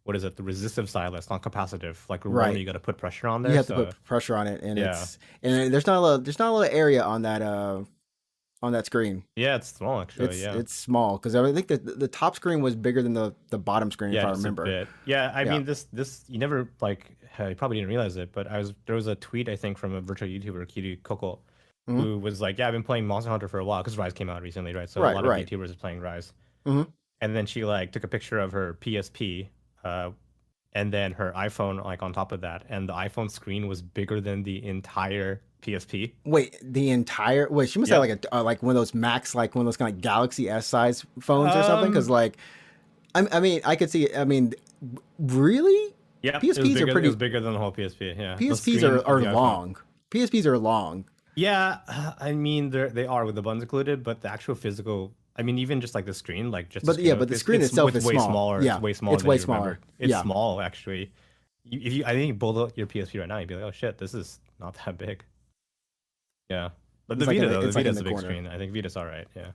what is it? The resistive stylus, not capacitive. Like one Right. you got to put pressure on You there. have to So put pressure on it, and yeah, there's not a lot of area on that screen. yeah, it's small actually. Yeah, It's small because I think the top screen was bigger than the bottom screen, if yeah, I just a remember. bit. Yeah, I Yeah. mean this you never like you probably didn't realize it, but there was a tweet I think from a virtual YouTuber, Kiri Coco, Hmm. who was like, yeah, I've been playing Monster Hunter for a while because Rise came out recently, right? So a Right, lot of right. YouTubers are playing Rise. Hmm. And then she like took a picture of her PSP, and then her iPhone like on top of that, and the iPhone screen was bigger than the entire PSP. Wait, she must have Yep. like like one of those Max, like one of those kind of Galaxy S size phones or something. Because Um. like, I mean, I could see. I mean, really, Yep. It was PSPs are bigger. It pretty. was bigger than the whole PSP. Yeah. The PSPs screen of are the iPhone. long. PSPs are long. Yeah. I mean, they are with the buttons included, but the actual physical. I mean, even just like the screen, like just the But yeah, screen, but the it's, screen itself is way small. smaller. It's Yeah, way smaller it's than way you remembered. smaller. It's Yeah, small actually. If you, I think you pull up your PSP right now, you'd be like, oh shit, this is not that big. Yeah, but it's the like Vita though, the it's like in Vita's the a big corner. screen. I think Vita's all right. Yeah.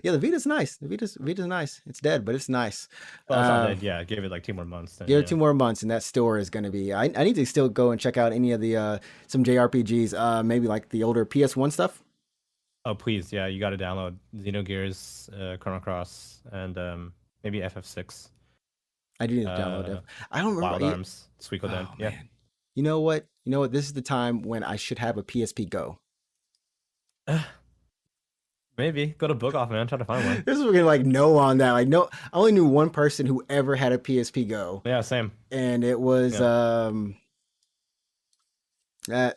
Yeah, the Vita's nice. The Vita's nice. It's dead, but it's nice. Well, it's not dead. Yeah, give it like 2 more months. Then Give it yeah. 2 more months, and that store is going to be. I need to still go and check out any of the some JRPGs. Maybe like the older PS1 stuff. Oh please, yeah, you got to download Xenogears, Chrono Cross, and maybe FF6. I do need to download it. Uh, I don't remember. Wild Arms, Suikoden. Oh Yeah. man, you know what? You know what? This is the time when I should have a PSP Go. Maybe go to Book Off, man. Try to find one. This is gonna like no on that. Like no, I only knew one person who ever had a PSP Go, Yeah, same. and it was Yeah.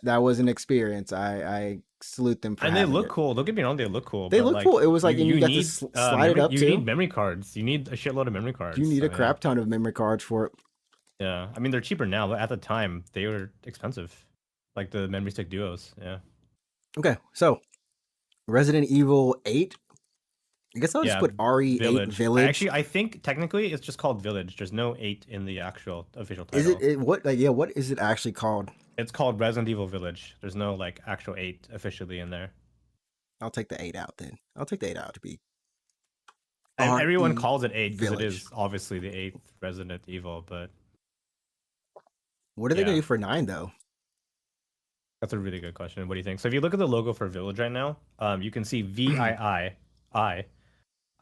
that was an experience. I salute them for And they having look it. cool. Don't get me wrong, they look cool. They But look like, cool. It was like, and you got to need slide it memory. up You too. need memory cards. You need a shitload of memory cards. You need So, a crap ton of memory cards for it. Yeah. I mean, they're cheaper now, but at the time they were expensive. Like the memory stick duos. Yeah. Okay, so Resident Evil 8. I guess I'll just Yeah. put RE8 Village. Actually, I think technically it's just called Village. There's no 8 in the actual official Is title. it what? Like, yeah, what is it actually called? It's called Resident Evil Village. There's no like actual 8 officially in there. I'll take the 8 out then. I'll take the 8 out to be. And everyone RE calls it 8 because it Village. is obviously the 8th Resident Evil, but What are they gonna yeah. do for 9 though? That's a really good question. What do you think? So if you look at the logo for Village right now, you can see VII Yeah.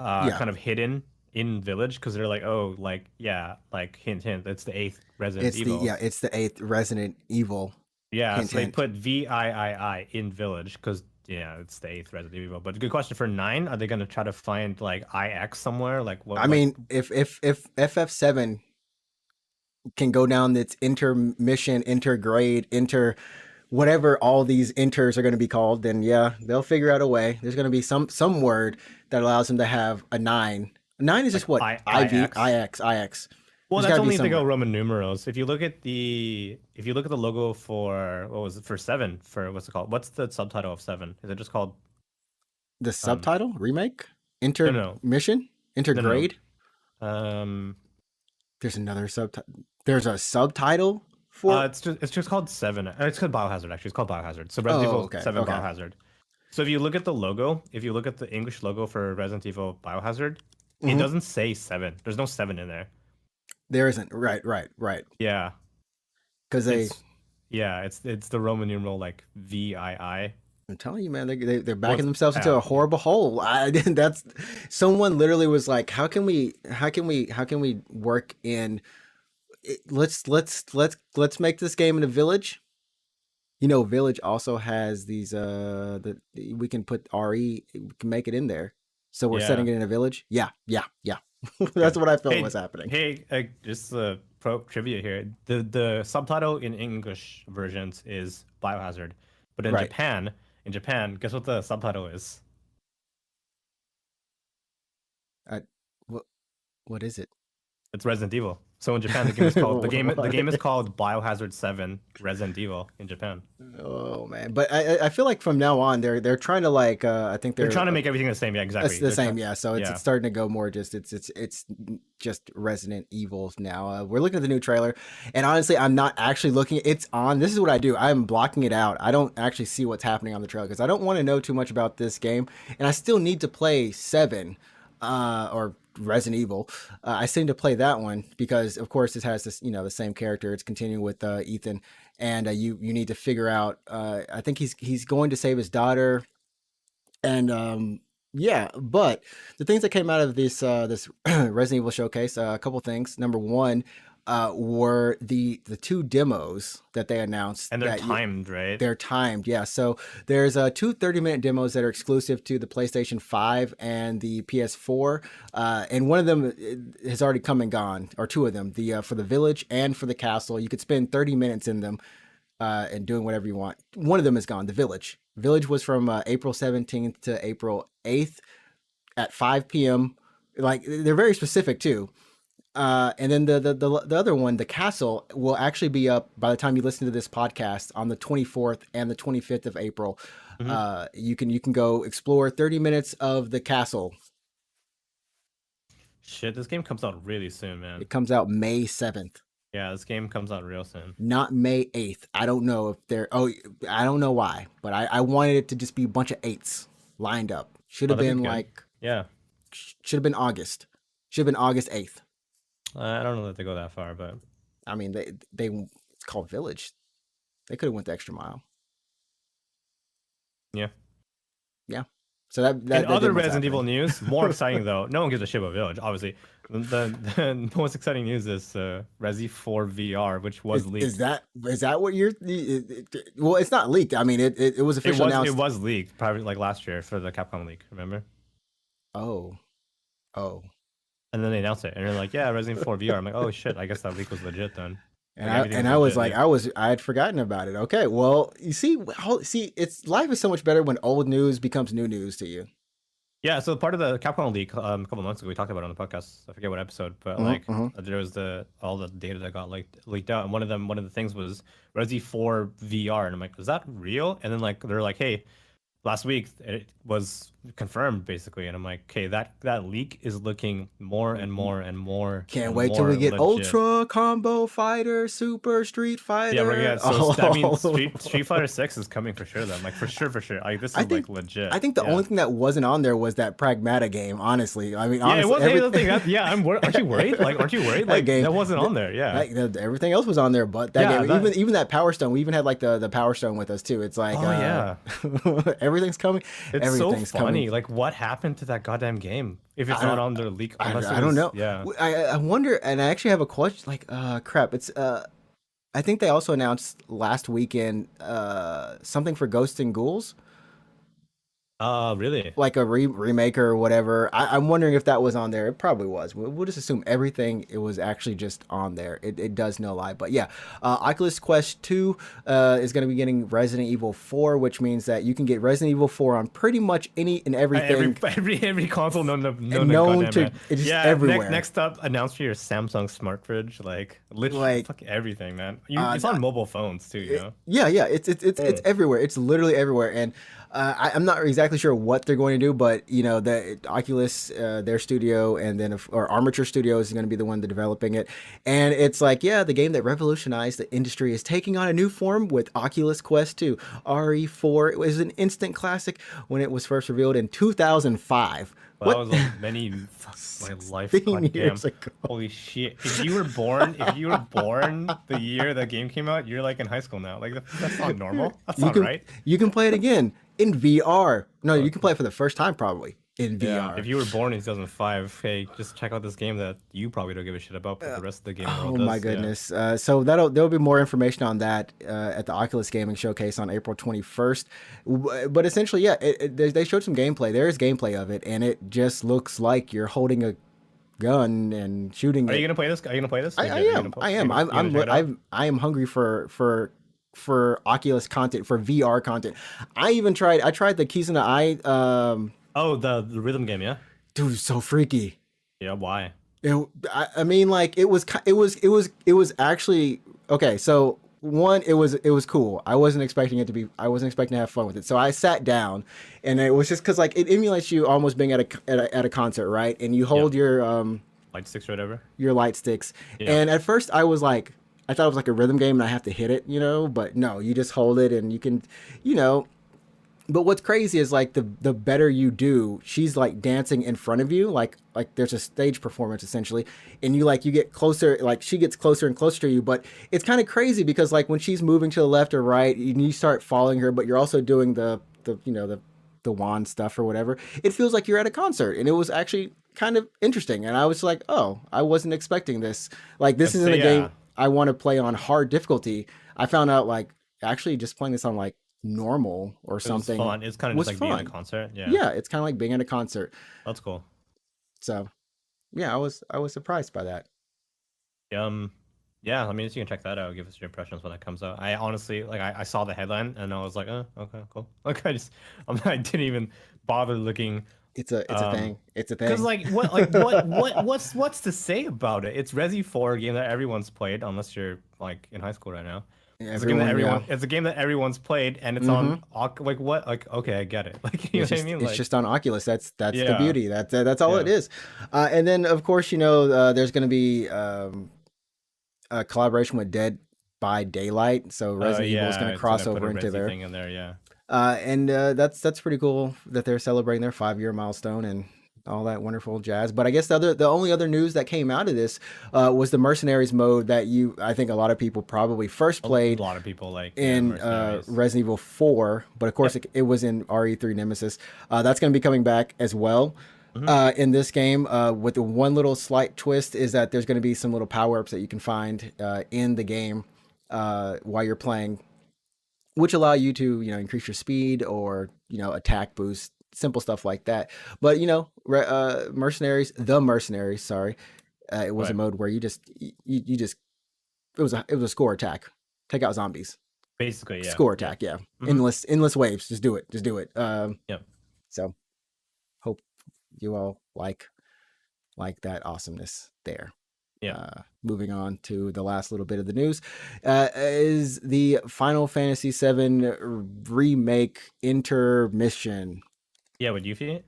kind of hidden in Village because they're like, oh, like yeah, like hint hint, it's the 8th Resident It's Evil. it's the 8th Resident Evil. Yeah, Hint, so they hint. put VIII in Village because yeah, it's the 8th Resident Evil. But good question for 9, are they gonna try to find like IX somewhere? Like what? I mean, if FF7 can go down its intermission, intergrade, inter whatever all these inters are going to be called, then yeah, they'll figure out a way. There's going to be some word that allows them to have a 9. 9 is just what? IV, IX. IX. Well, There's that's gotta be only if they go somewhere. Roman numerals. If you look at the logo for what was it for 7 for what's it called? What's the subtitle of 7? Is it just called The subtitle? Remake? no. Intermission? Intergrade? Um There's another subtitle. There's a subtitle for it's just called 7. It's called Biohazard actually. It's called Biohazard. So Resident Evil okay, 7 okay. Biohazard. So if you look at the logo, if you look at the English logo for Resident Evil Biohazard, it Mhm. doesn't say 7. There's no 7 in there. There isn't. Right. Yeah. Because they. It's the Roman numeral like VII. I'm telling you, man, they're backing What's themselves into a horrible hole. That's someone literally was like, how can we work in? Let's make this game in a village. You know, Village also has these we can put RE, we can make it in there. So we're setting it in a village. Yeah. That's what I felt was happening. Hey, just pro trivia here. The subtitle in English versions is Biohazard, but in Right. Japan, guess what the subtitle is? What is it? It's Resident Evil. So in Japan, the game is called the game is called Biohazard 7 Resident Evil in Japan. Oh man, but I feel like from now on they're trying to like I think They're trying to make everything the same. Yeah, exactly. the same. Yeah, so it's yeah. starting to go more just it's just Resident Evil now. We're looking at the new trailer, and honestly, I'm not actually looking. It's on. This is what I do. I'm blocking it out. I don't actually see what's happening on the trailer because I don't want to know too much about this game, and I still need to play 7 or Resident Evil. I still need to play that one because, of course, it has this, the same character. It's continuing with Ethan, and you need to figure out. I think he's going to save his daughter, and yeah. But the things that came out of this Resident Evil showcase, a couple things. Number one. Were the 2 demos that they announced, and they're timed, right? They're timed, yeah. So there's 2 30-minute demos that are exclusive to the PlayStation 5 and the PS4, and one of them has already come and gone, or 2 of them, the for the village and for the castle. You could spend 30 minutes in them and doing whatever you want. One of them is gone. The village. Village was from April 17th to April 8th at 5 p.m. Like they're very specific too. And then the other one, the castle, will actually be up by the time you listen to this podcast on the 24th and the 25th of April. You can go explore 30 minutes of the castle Shit, this game comes out really soon, man. It comes out May 7th. Yeah, this game comes out real soon. Not May 8th. I don't know if they're. Oh, I don't know why, but I wanted it to just be a bunch of 8s lined up. Should have been like. Yeah. Should have been August. Should have been August 8th. I don't know that they go that far, but I mean, they it's called Village. They could have went the extra mile. Yeah. Yeah. So that in other Resident Evil news, more exciting though. No one gives a shit about Village, obviously. The most exciting news is Resi 4 VR, which was leaked. Is that what you're? Well, it's not leaked. I mean, it was officially announced. It was leaked, probably like last year for the Capcom leak. Remember? Oh. And then they announced it, and they're like, "Yeah, Resident 4 VR." I'm like, "Oh shit! I guess that leak was legit then." And I was like, I had forgotten about it. Okay, well, you see, it's life is so much better when old news becomes new news to you. Yeah, so part of the Capcom leak a couple months ago, we talked about it on the podcast. I forget what episode, but there was all the data that got leaked out, and one of the things was Resi 4 VR, and I'm like, is that real? And then like they're like, hey, last week it was confirmed basically, and I'm like, okay, that leak is looking more and more and more. Can't wait till we get legit. Ultra Combo Fighter, Super Street Fighter. Yeah, we're so that means Street Fighter 6 is coming for sure. Then, like for sure. This is like legit. I think the only thing that wasn't on there was that Pragmata game. Honestly, I mean, yeah, honestly, it was everything. Aren't you worried? Like, aren't you worried? Like, that wasn't on there. Yeah, everything else was on there, but that game, even that Power Stone. We even had like the Power Stone with us too. It's like, everything's coming. It's everything's so funny. coming. Like, what happened to that goddamn game if it's not on their leak? I don't know. Yeah, I wonder, and I actually have a question. Like, crap. It's I think they also announced last weekend something for Ghosts and Ghouls. Really? Like a remake or whatever. I'm wondering if that was on there. It probably was. We'll just assume everything. It was actually just on there. It does no lie. But yeah, Oculus Quest 2 is going to be getting Resident Evil 4, which means that you can get Resident Evil 4 on pretty much any and everything. Every console known to it's just everywhere. Next up, announce for your Samsung smart fridge. Like literally, fuck everything, man. It's on mobile phones too. You know? Yeah. It's everywhere. It's literally everywhere. And I'm not exactly sure what they're going to do, but you know, the Oculus, their studio, and then Armature Studios is going to be the one developing it. And it's like, yeah, the game that revolutionized the industry is taking on a new form with Oculus Quest 2. RE4 it was an instant classic when it was first revealed in 2005. Well, that was like my life years ago. Holy shit! If you were born the year that game came out, you're like in high school now. Like that's not normal. That's not right. You can play it again in VR. No, you can play it for the first time probably in VR. If you were born in 2005, hey, just check out this game that you probably don't give a shit about, but the rest of the game world does. Oh my goodness! So there'll be more information on that at the Oculus Gaming Showcase on April 21st. But essentially, yeah, they showed some gameplay. There is gameplay of it, and it just looks like you're holding a gun and shooting. Are you gonna play this? Are you gonna play this? I am. I am hungry for Oculus content, for VR content. I tried the Keys in the Eye. The rhythm game, yeah. Dude, it's so freaky. Yeah, why? I mean, like it was actually okay. So one, it was cool. I wasn't expecting to have fun with it. So I sat down, and it was just because like it emulates you almost being at a concert, right? And you hold your light sticks or whatever. Your light sticks. Yeah. And at first I thought it was like a rhythm game and I have to hit it, you know, but no, you just hold it and you can, you know. But what's crazy is like the better you do, she's like dancing in front of you, like there's a stage performance essentially, and you get closer, like she gets closer and closer to you. But it's kind of crazy because like when she's moving to the left or right, and you start following her, but you're also doing the wand stuff or whatever. It feels like you're at a concert, and it was actually kind of interesting. And I was like, oh, I wasn't expecting this. Like this isn't a game I want to play on hard difficulty. I found out like actually just playing this on like normal or something. It's fun. It's kind of just like being at a concert. Yeah, it's kind of like being at a concert. That's cool. So, yeah, I was surprised by that. Yeah, I mean, you can check that out. Give us your impressions when that comes out. I honestly I saw the headline and I was like, oh, okay, cool. Like I didn't even bother looking. It's a thing. It's a thing. Because what's to say about it? It's Resi 4, a game that everyone's played, unless you're like in high school right now. It's a game that Everyone, yeah. it's a game that everyone's played, and it's Mm-hmm. on like what? Like okay, I get it. Like you know what I mean? It's Like just on Oculus. That's the yeah, beauty. That's all it yeah. is. And then of course there's going to be a collaboration with Dead by Daylight. So Resident Evil is going Yeah, to it's gonna cross put a over into Resi there. thing in there. Yeah. And that's pretty cool that they're celebrating their 5-year milestone and all that wonderful jazz. But I guess the only other news that came out of this was the Mercenaries mode that I think a lot of people probably first A played lot of people like in Mercenaries. Resident Evil 4, but of course Yep. it was in RE3 Nemesis. That's going to be coming back as well. Hmm. In this game, with the one little slight twist is that there's going to be some little power ups that you can find in the game while you're playing, which allow you to increase your speed or attack boost, simple stuff like that. But mercenaries, sorry, it was a Right. mode where you just it was a score attack, take out zombies, Basically, yeah. score Yeah. attack, yeah, Hmm. endless waves, just do it. Yep. So hope you all like that awesomeness there. Yeah. Moving on to the last little bit of the news, is the Final Fantasy VII remake intermission. Yeah, with Yuffie,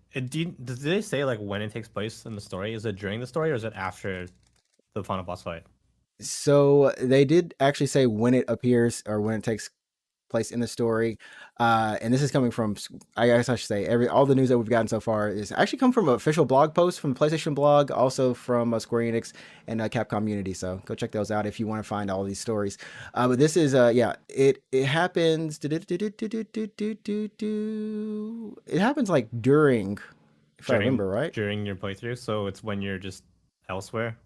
does they say like when it takes place in the story? Is it during the story or is it after the final boss fight? So they did actually say when it appears or when it takes place in the story, and this is coming from, I guess I should say, all the news that we've gotten so far is actually come from an official blog post from the PlayStation blog, also from Square Enix and Capcom Unity. So go check those out if you want to find all these stories. But this is it happens. It happens like during, if I remember right. During your playthrough, so it's when you're just elsewhere.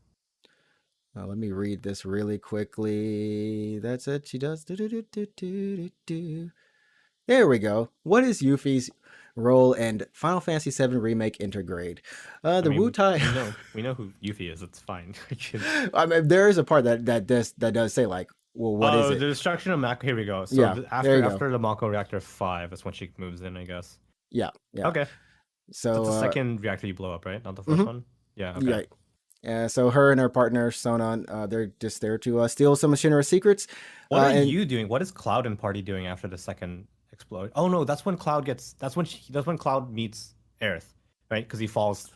Let me read this really quickly. That's it. She does. There we go. What is Yuffie's role in Final Fantasy VII Remake Intergrade? I The mean, Wutai. we know who Yuffie is. It's fine. I mean, there is a part that does say like, well, what is Oh, it? the destruction of Mako. Here we go. So Yeah, there after you go. after the Mako reactor 5, that's when she moves in, I guess. Yeah, yeah. Okay. So So it's the second reactor you blow up, right? Not the first one. Yeah. Okay. right. So her and her partner Sonon, they're just there to steal some of Shinra's secrets. What are And you doing? What is Cloud and Party doing after the second explode? Oh no, that's when Cloud gets. That's when Cloud meets Aerith, right? Because he falls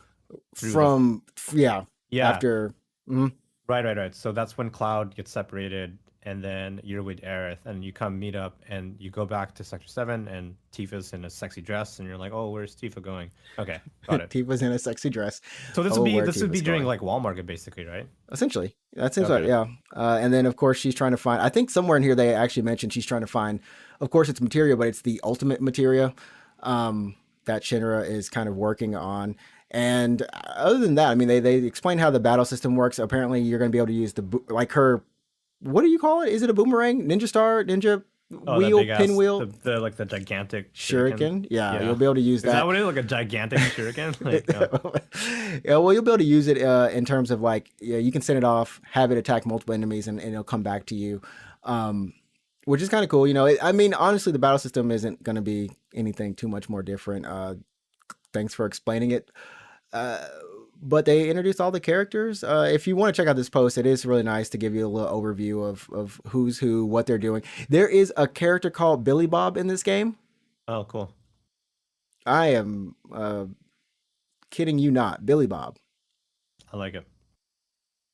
through. yeah, Yeah. after. Mhm. Right. So that's when Cloud gets separated, and then you're with Aerith, and you come meet up, and you go back to Sector 7, and Tifa's in a sexy dress, and you're like, oh, where's Tifa going? Okay, got it. Tifa's in a sexy dress. So this Oh, would be where this would be Tifa's during going. like Wall Market, basically, right? Essentially, that seems like, Okay. yeah. And then of course she's trying to find. I think somewhere in here they actually mentioned she's trying to find. Of course, it's materia, but it's the ultimate materia that Shinra is kind of working on. And other than that, I mean, they explain how the battle system works. Apparently, you're going to be able to use like her. What do you call it? Is it a boomerang? Ninja star? Ninja Oh, that wheel? big ass, Pinwheel? the like the gigantic Shuriken? Yeah, you'll be able to use Is that that. what it is? Like a gigantic shuriken? Like, Yeah, well, you'll be able to use it in terms of like, yeah, you can send it off, have it attack multiple enemies, and it'll come back to you, which is kind of cool. I mean, honestly, the battle system isn't going to be anything too much more different. Thanks for explaining it. But they introduced all the characters. If you want to check out this post, it is really nice to give you a little overview of who's who, what they're doing. There is a character called Billy Bob in this game. oh, cool. I am kidding you not, Billy Bob. I like it.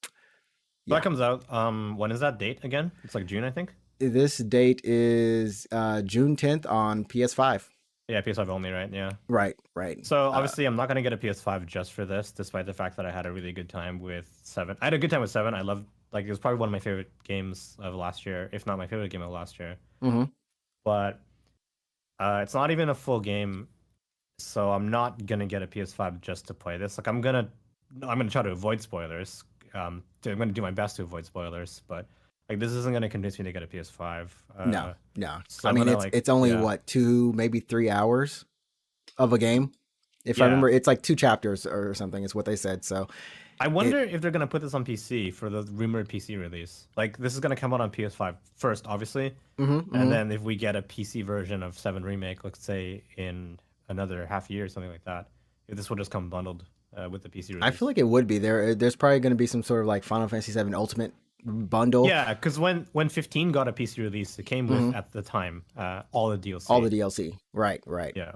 So Yeah. that comes out. When is that date again? It's like June, I think. This date is June 10th on PS5. Yeah, PS5 only, right? Yeah. Right. So obviously, I'm not gonna get a PS5 just for this, despite the fact that I had a really good time with 7. I had a good time with 7. I loved, like, it was probably one of my favorite games of last year, if not my favorite game of last year. Mm-hmm. But it's not even a full game, so I'm not gonna get a PS5 just to play this. Like, I'm gonna try to avoid spoilers. I'm gonna do my best to avoid spoilers, but like, this isn't gonna convince me to get a PS5. No. So I I'm mean, gonna, it's only yeah. what, 2, maybe 3 hours of a game. If I Yeah. remember, it's like 2 chapters or something is what they said. So I wonder if they're gonna put this on PC for the rumored PC release. Like, this is gonna come out on PS5 first, obviously, and then if we get a PC version of 7 Remake, let's say in another half year or something like that, if this will just come bundled with the PC release. I feel like it would be there. There's probably going to be some sort of like Final Fantasy VII Ultimate bundle. Yeah, because when 15 got a PC release, it came with at the time all the DLC. All the DLC. Right, right. Yeah.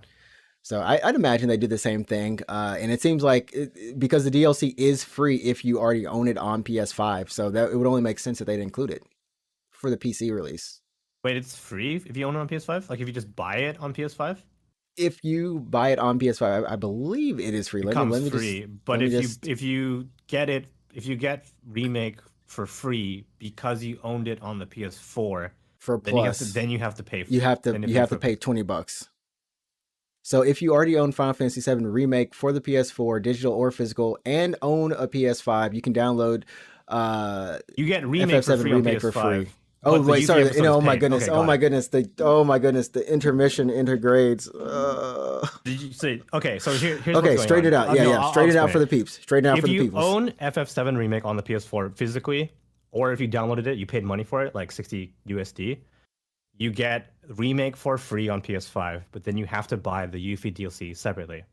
So I'd imagine they did the same thing, and it seems like because the DLC is free if you already own it on PS5, so that it would only make sense that they'd include it for the PC release. Wait, it's free if you own it on PS5? Like if you just buy it on PS5? If you buy it on PS5, I believe it is free. It let comes me free. just, But just... if you get it, if you get Remake for free because you owned it on the PS4, for plus, then you have to pay. You have to pay $20. So if you already own Final Fantasy VII Remake for the PS4, digital or physical, and own a PS5, you can download you get Remake for free Remake for free. Oh wait, sorry. Oh my goodness. Okay, my goodness. The intermission integrates. Did you say? Okay, so here's okay. Straighten it out. Yeah. Straighten it out for the peeps. Straighten it out for the people. If you own FF7 Remake on the PS4 physically, or if you downloaded it, you paid money for it, like 60 USD. You get Remake for free on PS5, but then you have to buy the Yuffie DLC separately.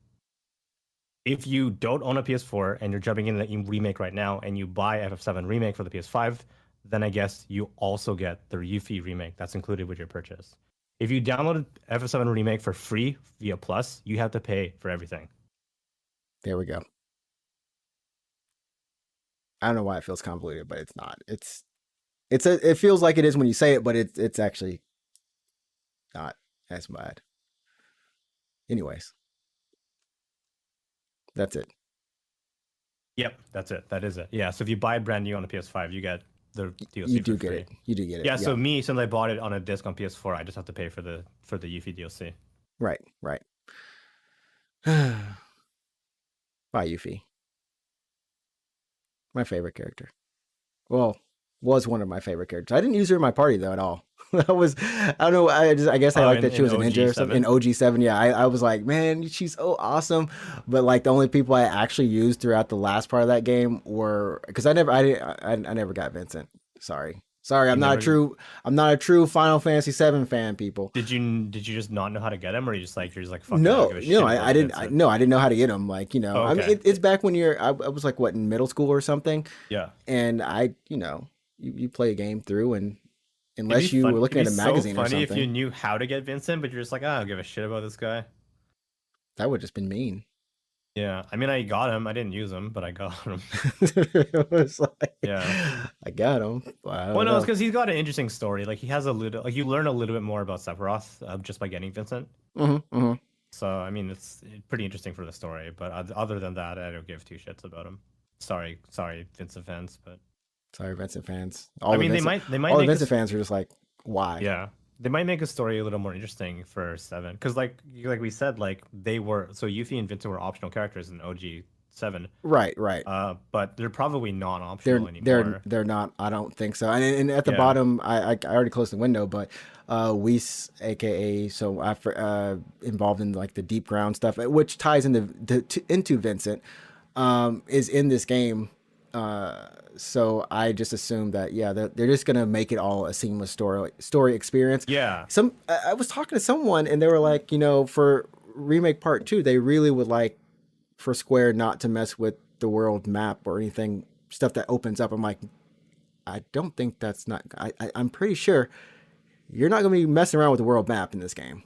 If you don't own a PS4 and you're jumping in the Remake right now and you buy FF7 Remake for the PS5, then I guess you also get the Yuffie Remake that's included with your purchase. If you downloaded FF7 Remake for free via Plus, you have to pay for everything. There we go. I don't know why it feels convoluted, but it's not. It feels like it is when you say it, but it's actually not as bad. Anyways, that's it. Yep, that's it. That is it. Yeah, so if you buy it brand new on the PS5, you get the DLC. You do get it. You do get it. Yeah, so me, since I bought it on a disc on PS4, I just have to pay for the Yuffie DLC. Right. Bye, Yuffie. My favorite character. Well, was one of my favorite characters. I didn't use her in my party though at all. I don't know. I guess I liked that she was a ninja or something. In OG7, yeah. I was like, man, she's so awesome. But like the only people I actually used throughout the last part of that game were because I never got Vincent. Sorry, I'm not a true Final Fantasy VII fan, people. Did you just not know how to get him, or you're just like fuck? No, I didn't. I didn't know how to get him. Like okay. I mean, it's back when I was like what in middle school or something. Yeah, and you play a game through and. Unless you were looking at a magazine or something. It'd be so funny if you knew how to get Vincent, but you're just like, I don't give a shit about this guy. That would have just been mean. Yeah, I mean, I got him. I didn't use him, but I got him. It was like, yeah, I got him. Well, no, it's because he's got an interesting story. Like he has a little, like you learn a little bit more about Sephiroth just by getting Vincent. So I mean, it's pretty interesting for the story. But other than that, I don't give two shits about him. Sorry, Vincent fans, but. Sorry, Vincent fans. They might. All the Vincent fans are just like, why? Yeah, they might make a story a little more interesting for 7, because like we said, like they were Yuffie and Vincent were optional characters in OG 7. Right. But they're probably not optional anymore. They're not. I don't think so. And at the bottom, I already closed the window, but Whis, aka involved in like the deep ground stuff, which ties into Vincent, is in this game. So I just assumed that they're just gonna make it all a seamless story experience. Yeah. I was talking to someone and they were like, for Remake Part 2, they really would like for Square not to mess with the world map or anything stuff that opens up. I'm like, I don't think that's not. I'm pretty sure you're not gonna be messing around with the world map in this game.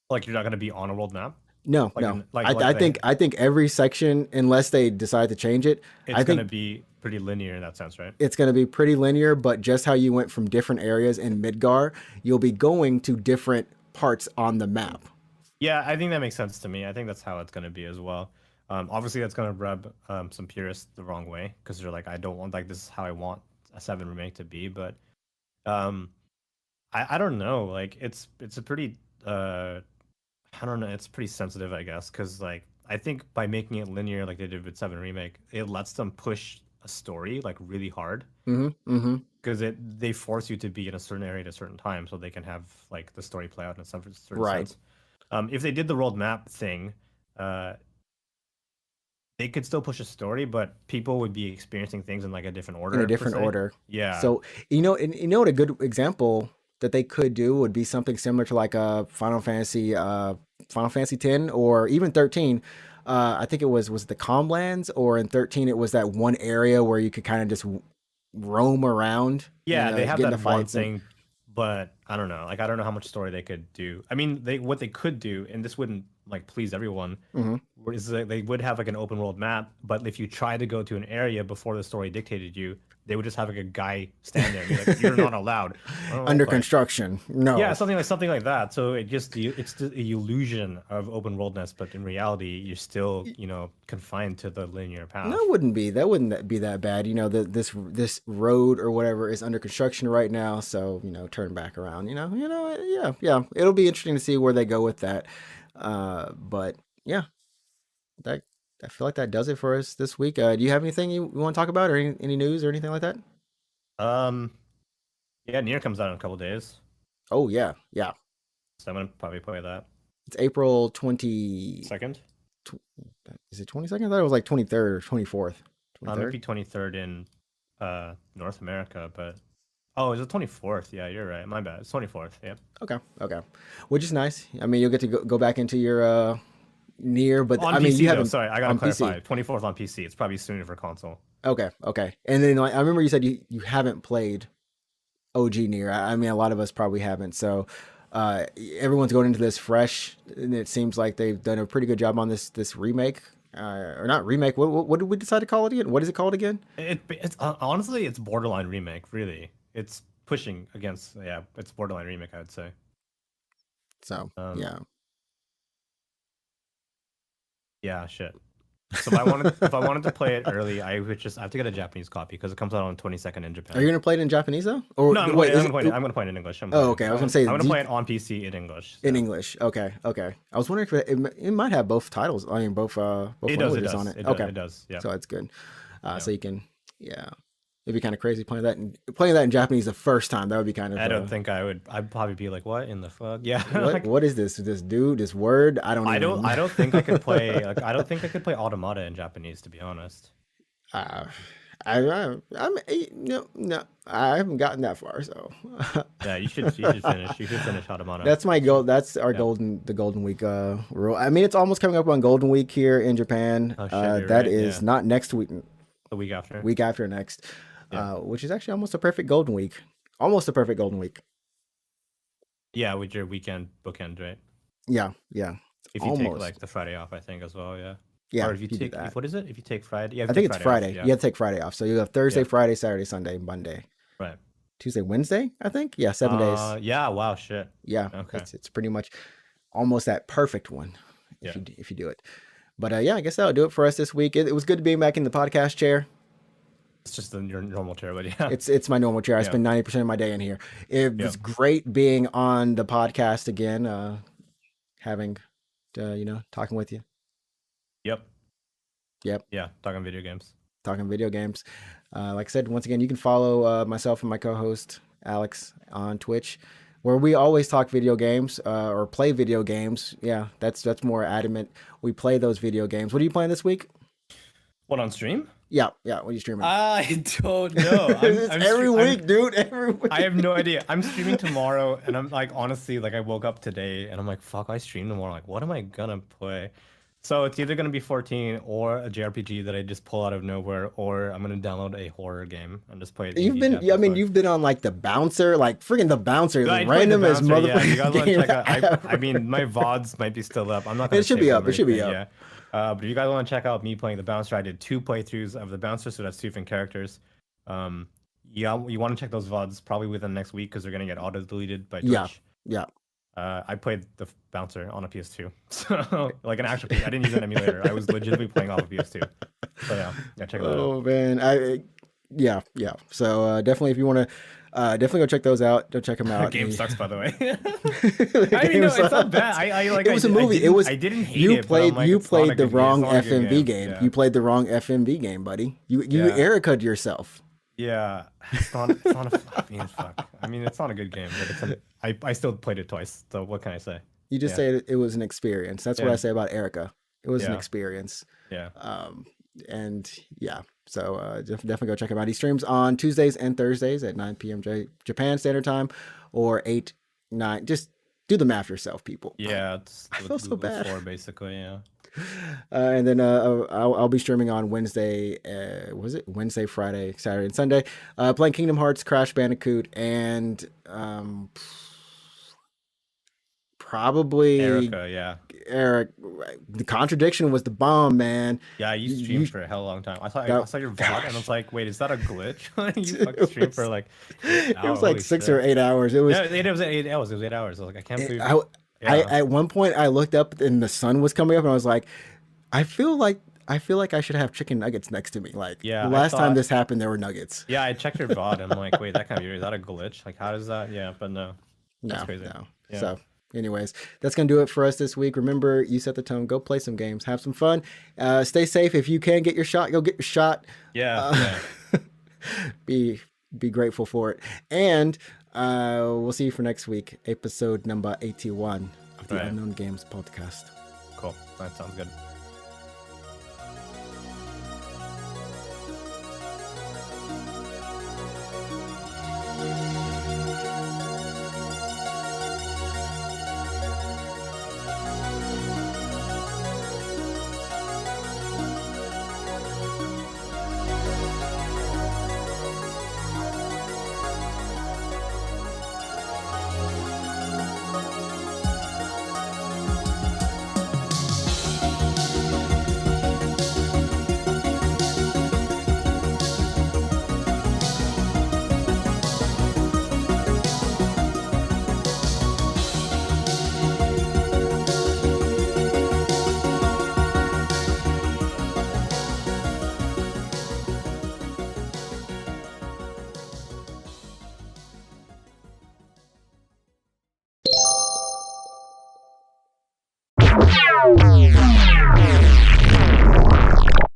Like you're not gonna be on a world map. No. I think every section, unless they decide to change it, it's gonna be pretty linear in that sense, right? It's gonna be pretty linear, but just how you went from different areas in Midgar, you'll be going to different parts on the map. Yeah, I think that makes sense to me. I think that's how it's gonna be as well. Obviously, that's gonna rub some purists the wrong way because they're like, I don't want this is how I want a 7 remake to be, but I don't know. Like it's a pretty I don't know. It's pretty sensitive, I guess, because like I think by making it linear, like they did with 7 Remake, it lets them push a story like really hard. Because they force you to be in a certain area at a certain time, so they can have like the story play out in a certain sense. If they did the world map thing, they could still push a story, but people would be experiencing things in like a different order. In a different order. Yeah. So what a good example that they could do would be something similar to like a Final Fantasy 10 or even 13. I think it was the Calmlands, or in 13 it was that one area where you could kind of just roam around. Yeah, they have get into that one fights. thing, but I don't know. Like, I don't know how much story they could do. I mean, what they could do, and this wouldn't like please everyone, Mm-hmm. is that they would have like an open world map, but if you try to go to an area before the story dictated you, they would just have like a guy stand there and be like, "You're not allowed." Oh, Under okay. construction. Yeah, No. something like that. So it's the illusion of open worldness, but in reality, you're still confined to the linear path. That wouldn't be that bad. This road or whatever is under construction right now, so turn back around. Yeah. It'll be interesting to see where they go with that. But yeah, that I feel like that does it for us this week. Do you have anything you want to talk about, or any news or anything like that? Um, yeah, Nier comes out in a couple days, Oh yeah, yeah. so I'm gonna probably play that. It's April 20. Second, Is it 22nd? I thought it was like 23rd or 24th. maybe 23rd in North America, but is it 24th? Yeah, you're right. My bad. It's 24th. Yeah. Okay. Which is nice. I mean, you'll get to go back into your Nier, but On I mean, PC, you though, haven't sorry, I gotta on clarify. PC. 24th on PC. It's probably sooner for console. Okay. And then like, I remember you said you haven't played OG Nier. I mean, a lot of us probably haven't. So everyone's going into this fresh, and it seems like they've done a pretty good job on this remake. Or not remake. What did we decide to call it again? What is it called again? It's honestly, it's borderline remake. Really, it's pushing against. Yeah, it's borderline remake, I would say. So Um, yeah. Yeah, shit. So if I wanted to play it early, I have to get a Japanese copy because it comes out on 22nd in Japan. Are you gonna play it in Japanese though? Or No, I'm wait, gonna play it in English. Oh, okay. I was gonna say, I'm gonna do play you- it on PC in English. in so. English. Okay. I was wondering if it might have both titles. I mean, both It does. languages on it. Okay. It does. Yeah. So that's good. So you can, yeah. It'd be kind of crazy playing that in Japanese the first time. That would be kind of. I don't think I would. I'd probably be like, "What in the fuck?" Yeah. What is this? This dude? This word? I don't. I even, don't think I could play. I don't think I could play Automata in Japanese, to be honest. I'm. No. I haven't gotten that far. So. Yeah, you should finish. You should finish Automata. That's my goal. That's our golden week rule. I mean, it's almost coming up on Golden Week here in Japan. Oh, shit, That right, is yeah. not next week. The week after. Week after next. Yeah. Which is actually almost a perfect golden week. Almost a perfect golden week. Yeah, with your weekend bookend, right? Yeah. If you take Almost. like the Friday off, I think as well. Yeah. Yeah. Or if you do take that. what is it? If you take Friday, yeah. I think it's Friday. Off, yeah. You have to take Friday off. So you have Thursday, Yeah. Friday, Saturday, Sunday, Monday, Right. Tuesday, Wednesday. I think. Yeah, 7 days. Yeah. Wow. Shit. Yeah. Okay. It's pretty much almost that perfect one Yeah. if you do it. But yeah, I guess that'll do it for us this week. It was good to be back in the podcast chair. It's just your normal chair, but yeah. It's my normal chair. I Yeah. spend 90% of my day in here. It was great being on the podcast again, having, talking with you. Yep. Yep. Yeah. Talking video games. Talking video games. Like I said, once again, you can follow myself and my co-host Alex on Twitch, where we always talk video games or play video games. Yeah, that's more adamant. We play those video games. What are you playing this week? What, on stream? Yeah. What are you streaming? I don't know. Every week, dude. Every week. I have no idea. I'm streaming tomorrow, and I'm like, honestly, like I woke up today, and I'm like, fuck, I stream tomorrow. Like, what am I gonna play? So it's either gonna be 14 or a JRPG that I just pull out of nowhere, or I'm gonna download a horror game and just play it. You've been on like the bouncer, like freaking the bouncer, I the played random as Bouncer, yeah, you motherfucking guys want to game check out? ever. I mean, my VODs might be still up. I'm not gonna. It should be save up. them or It should be anything, up. Yeah. But if you guys want to check out me playing the Bouncer, I did 2 playthroughs of the Bouncer, so that's 2 different characters. Yeah, you want to check those VODs probably within the next week because they're gonna get auto deleted by Twitch. Yeah. I played the Bouncer on a PS2, so like an actual. I didn't use an emulator. I was legitimately playing off a PS2. So yeah, check that out. Oh man, yeah. So definitely, if you want to, definitely go check those out. Go check them out. The game sucks, by the way. The I mean, game no, it's sucks. not bad. I like. It was a movie. It was. I didn't hate You it. played. But I'm like, You it's not a played the good game. wrong It's not a good FMV game. Yeah. You played the wrong FMV game, buddy. You Yeah. Erica'd yourself. Yeah, it's not a. Fuck. I mean, it's not a good game, but I still played it twice. So what can I say? You just say it was an experience. That's what I say about Erica. It was an Yeah. experience. Yeah. And yeah, so definitely go check him out. He streams on Tuesdays and Thursdays at 9 p.m. Japan Standard Time, or 9. Just do the math yourself, people. Yeah, it's I feel so bad. 4 basically. Yeah. And then I'll be streaming on Wednesday. Was it Wednesday, Friday, Saturday, and Sunday? Playing Kingdom Hearts, Crash Bandicoot, and probably Erica, yeah. Eric. The contradiction was the bomb, man. Yeah, you You, streamed you for a hell long time. I saw that, your VOD and I gosh, was like, wait, is that a glitch? You dude, fucking streamed for like 8 it was hours. like Holy 6 or 8 hours. It was. Yeah, it was 8 hours. It was 8 hours. I was like, I can't believe. I, I Yeah. at one point I looked up and the sun was coming up and I was like, I feel like I should have chicken nuggets next to me. Like Yeah, the I last time thought. this happened, there were nuggets. Yeah, I checked your VOD. And I'm like, wait, that can't be. Is that a glitch? Like, how does that? Yeah, but no, that's No, crazy. no. Yeah. So, anyways, that's gonna do it for us this week. Remember, you set the tone. Go play some games, have some fun. Stay safe. If you can get your shot, go get your shot. Yeah. Be grateful for it. And we'll see you for next week, episode number 81 of the Right. Unknown Games podcast. Cool. That sounds good. Wow.